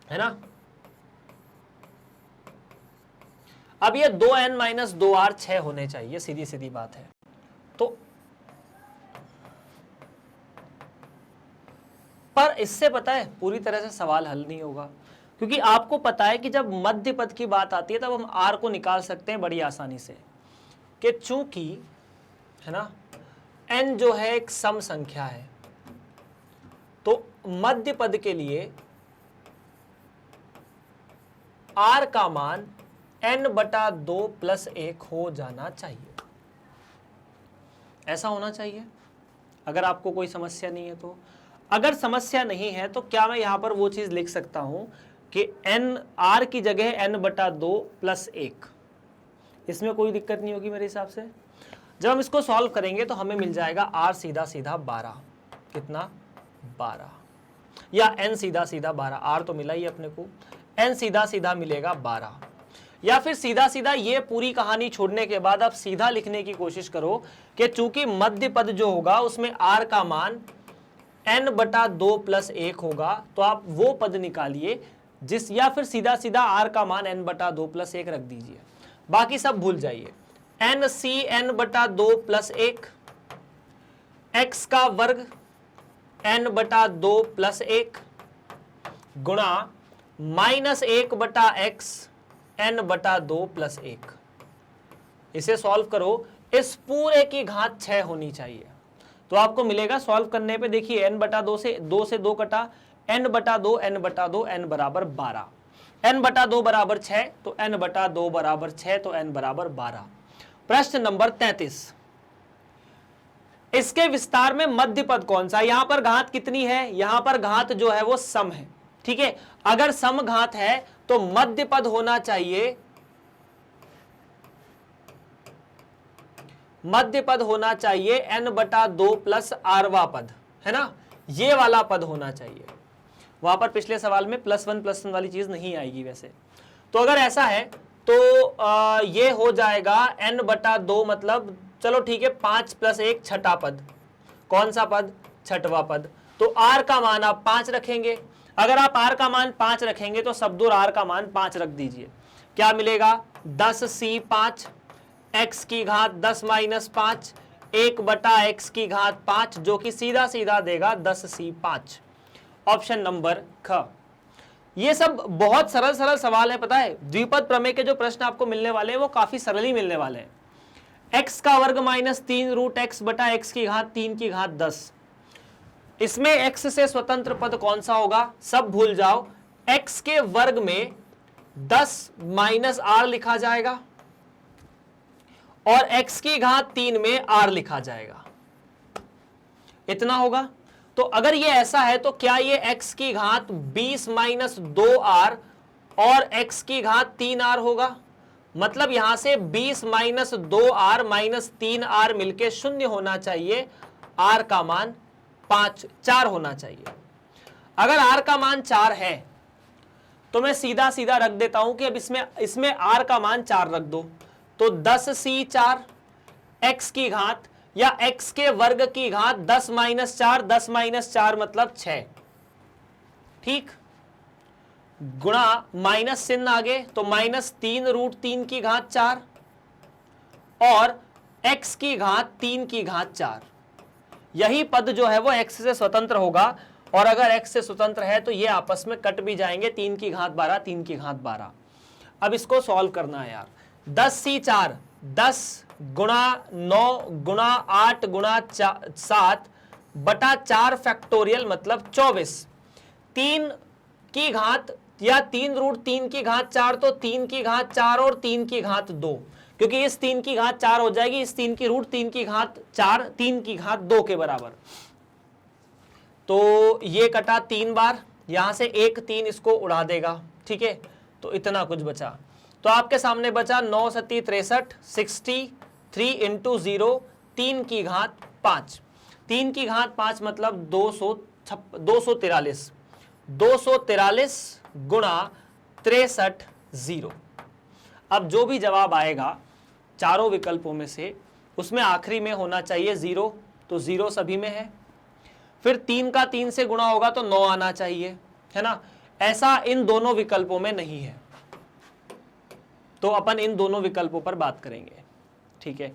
है ना। अब ये 2n माइनस 2r 6 होने चाहिए, सीधी सीधी बात है। तो पर इससे पता है पूरी तरह से सवाल हल नहीं होगा, क्योंकि आपको पता है कि जब मध्य पद की बात आती है तब हम r को निकाल सकते हैं बड़ी आसानी से, कि चूंकि है ना n जो है एक सम संख्या है तो मध्य पद के लिए r का मान n बटा 2 प्लस 1 हो जाना चाहिए। ऐसा होना चाहिए अगर आपको कोई समस्या नहीं है तो। अगर समस्या नहीं है तो क्या मैं यहां पर वो चीज लिख सकता हूं कि n r की जगह n बटा 2 प्लस 1, इसमें कोई दिक्कत नहीं होगी मेरे हिसाब से। जब हम इसको सॉल्व करेंगे तो हमें मिल जाएगा r सीधा सीधा 12, कितना 12, या n सीधा सीधा 12, r तो मिला ही अपने को, n सीधा सीधा मिलेगा 12। या फिर सीधा सीधा ये पूरी कहानी छोड़ने के बाद आप सीधा लिखने की कोशिश करो कि चूंकि मध्य पद जो होगा उसमें r का मान n बटा 2 प्लस 1 होगा, तो आप वो पद निकालिए जिस, या फिर सीधा सीधा r का मान n बटा 2 प्लस 1 रख दीजिए, बाकी सब भूल जाइए। n बटा 2 प्लस 1, x का वर्ग n बटा 2 प्लस 1 गुणा माइनस 1 बटा x n बटा 2 प्लस 1। इसे सॉल्व करो, इस पूरे की घात 6 होनी चाहिए, तो आपको मिलेगा सॉल्व करने पे, देखिए n बटा 2 से 2 कटा, n बटा 2 n बटा 2 n बराबर 12, n बटा 2 बराबर 6 तो n बटा 2 बराबर 6 तो n बराबर 12। प्रश्न नंबर 33, इसके विस्तार में मध्य पद कौन सा? यहां पर घात कितनी है? यहां पर घात जो है वो सम है, ठीक है। अगर सम घात है तो मध्य पद होना चाहिए, मध्य पद होना चाहिए n बटा 2 प्लस आरवा पद, है ना, ये वाला पद होना चाहिए। वहां पर पिछले सवाल में +1 वाली चीज नहीं आएगी वैसे। तो अगर ऐसा है तो ये हो जाएगा n बटा 2, मतलब चलो ठीक है 5 प्लस 1 छठा पद। कौन सा पद? छठवा पद। तो r का मान आप 5 रखेंगे। अगर आप r का मान 5 रखेंगे तो शब्दों r का मान 5 रख दीजिए, क्या मिलेगा? 10c5 x की घात 10 माइनस 5 1 बटा x की घात 5, जो कि सीधा सीधा देगा 10c5। ऑप्शन नंबर ख। ये सब बहुत सरल सरल सवाल है, पता है। द्विपद प्रमेय के जो प्रश्न आपको मिलने वाले हैं वो काफी सरल ही मिलने वाले हैं। x का वर्ग माइनस 3 रूट x बटा x की घात 3 की घात 10, इसमें x से स्वतंत्र पद कौन सा होगा? सब भूल जाओ। x के वर्ग में 10 माइनस r लिखा जाएगा और x की घात 3 में r लिखा जाएगा, इतना होगा। तो अगर ये ऐसा है तो क्या ये x की घात 20 माइनस 2r और x की घात 3r होगा? मतलब यहां से 20 माइनस 2r माइनस 3r मिलके 0 होना चाहिए, r का मान 4 होना चाहिए। अगर r का मान 4 है तो मैं सीधा सीधा रख देता हूं कि अब इसमें r का मान 4 रख दो, तो 10c4 x की घात या x के वर्ग की घात 10 माइनस 4, 10 माइनस 4 मतलब 6, ठीक, गुणा माइनस चिन्ह आगे तो -3√3 की घात 4 और x की घात 3 की घात 4। यही पद जो है वो x से स्वतंत्र होगा, और अगर x से स्वतंत्र है तो ये आपस में कट भी जाएंगे, 3 की घात 12, 3 की घात 12। अब इसको सॉल्व करना है यार। 10c4 10 गुणा 9 गुणा 8 गुणा 7 बटा 4 फैक्टोरियल मतलब 24। 3 की घात या 3√3 की घात 4 तो 3 की घात 4 और 3 की घात 2, क्योंकि इस 3 की घात 4 हो जाएगी, इस 3 की रूट 3 की घात 4, 3 की घात 2 के बराबर। तो ये कटा 3 बार, यहां से 1 3 इसको उड़ा देगा, ठीक है, तो इतना कुछ बचा। तो आपके सामने बचा 9 सत्ती 63, 63 इंटू 0, 3 की घात 5, 3 की घात 5 मतलब 243, 243 गुणा 63 0। अब जो भी जवाब आएगा चारों विकल्पों में से, उसमें आखिरी में होना चाहिए 0, तो 0 सभी में है। फिर 3 का 3 से गुणा होगा तो 9 आना चाहिए, है ना। ऐसा इन दोनों विकल्पों में नहीं है, तो अपन इन दोनों विकल्पों पर बात करेंगे, ठीक है।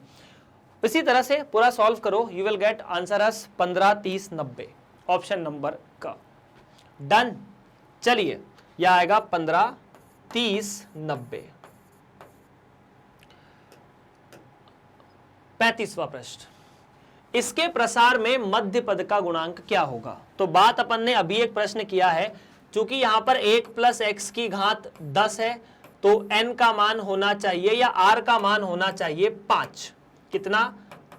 इसी तरह से पूरा सॉल्व करो, you will get answer as 15 30 90, option number का। डन। चलिए यह आएगा 15 30 90। 35वां प्रश्न, इसके प्रसार में मध्य पद का गुणांक क्या होगा। तो बात अपन ने अभी एक प्रश्न किया है, चूंकि यहां पर 1 प्लस एक्स की घात 10 है तो n का मान होना चाहिए या r का मान होना चाहिए 5। कितना?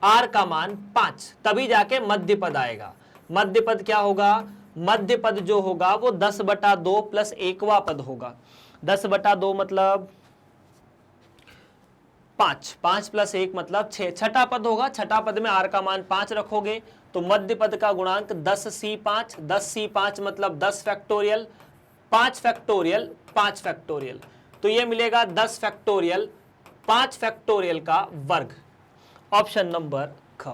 r का मान 5, तभी जाके मध्य पद आएगा। मध्य पद क्या होगा? मध्य पद जो होगा वो 10/2 प्लस 1वां पद होगा। 10/2 मतलब 5, 5 प्लस 1 मतलब 6, छठा पद होगा। छठा पद में r का मान 5 रखोगे तो मध्य पद का गुणांक 10c5, 10c5 मतलब 10 फैक्टोरियल, 5 फैक्टोरियल, 5 फैक्टोरियल, तो ये मिलेगा 10 फैक्टोरियल 5 फैक्टोरियल का वर्ग, ऑप्शन नंबर ख।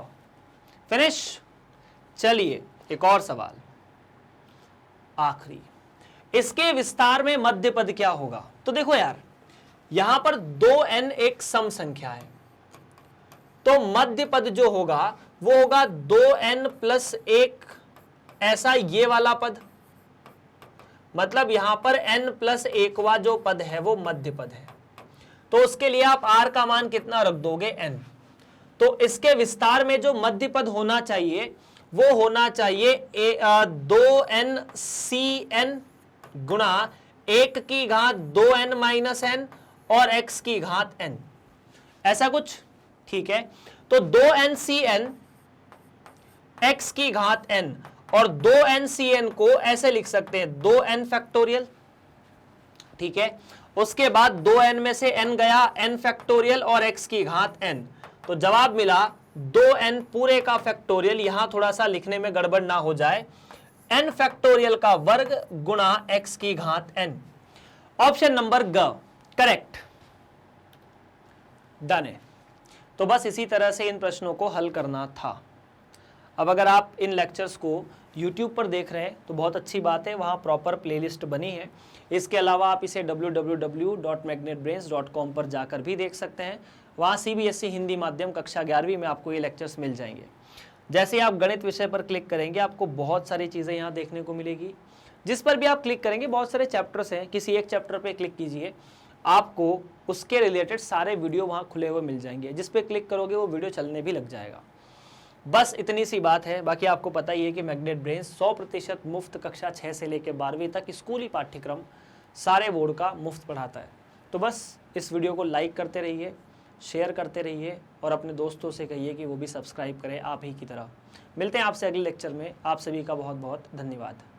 फिनिश। चलिए एक और सवाल, आखिरी, इसके विस्तार में मध्य पद क्या होगा। तो देखो यार, यहां पर 2n एक सम संख्या है, तो मध्य पद जो होगा वो होगा 2n प्लस 1, ऐसा ये वाला पद, मतलब यहां पर n प्लस 1वां जो पद है वो मध्य पद है। तो उसके लिए आप r का मान कितना रख दोगे? n। तो इसके विस्तार में जो मध्य पद होना चाहिए वो होना चाहिए 2n(cn) गुणा 1 की घात 2n माइनस n और x की घात n, ऐसा कुछ, ठीक है। तो 2n(cn) x की घात n और 2n(cn) को ऐसे लिख सकते हैं 2n फैक्टोरियल, ठीक है। उसके बाद 2n में से n गया, n फैक्टोरियल और x की घात n, तो जवाब मिला 2n पूरे का फैक्टोरियल, यहां थोड़ा सा लिखने में गड़बड़ ना हो जाए, n फैक्टोरियल का वर्ग गुणा x की घात n, ऑप्शन नंबर ग करेक्ट। डन है। तो बस इसी तरह से इन प्रश्नों को हल करना था। अब अगर आप इन लेक्चर्स को YouTube पर देख रहे हैं तो बहुत अच्छी बात है, वहाँ प्रॉपर प्लेलिस्ट बनी है। इसके अलावा आप इसे www.magnetbrains.com पर जाकर भी देख सकते हैं। वहाँ CBSE हिंदी माध्यम कक्षा 11वीं में आपको ये लेक्चर्स मिल जाएंगे। जैसे आप गणित विषय पर क्लिक करेंगे आपको बहुत सारी चीज़ें यहाँ देखने को मिलेगी। जिस पर भी आप क्लिक करेंगे बहुत सारे चैप्टर्स हैं, किसी एक चैप्टर पर क्लिक कीजिए, आपको उसके रिलेटेड सारे वीडियो वहाँ खुले हुए मिल जाएंगे। जिस पे क्लिक करोगे वो वीडियो चलने भी लग जाएगा। बस इतनी सी बात है। बाकी आपको पता ही है कि मैग्नेट ब्रेन्स 100% मुफ्त कक्षा 6 से लेकर 12वीं तक स्कूली पाठ्यक्रम सारे बोर्ड का मुफ्त पढ़ाता है। तो बस इस वीडियो को लाइक करते रहिए, शेयर करते रहिए और अपने दोस्तों से कहिए कि वो भी सब्सक्राइब करें आप ही की तरह। मिलते हैं आपसे अगले लेक्चर में। आप सभी का बहुत बहुत धन्यवाद।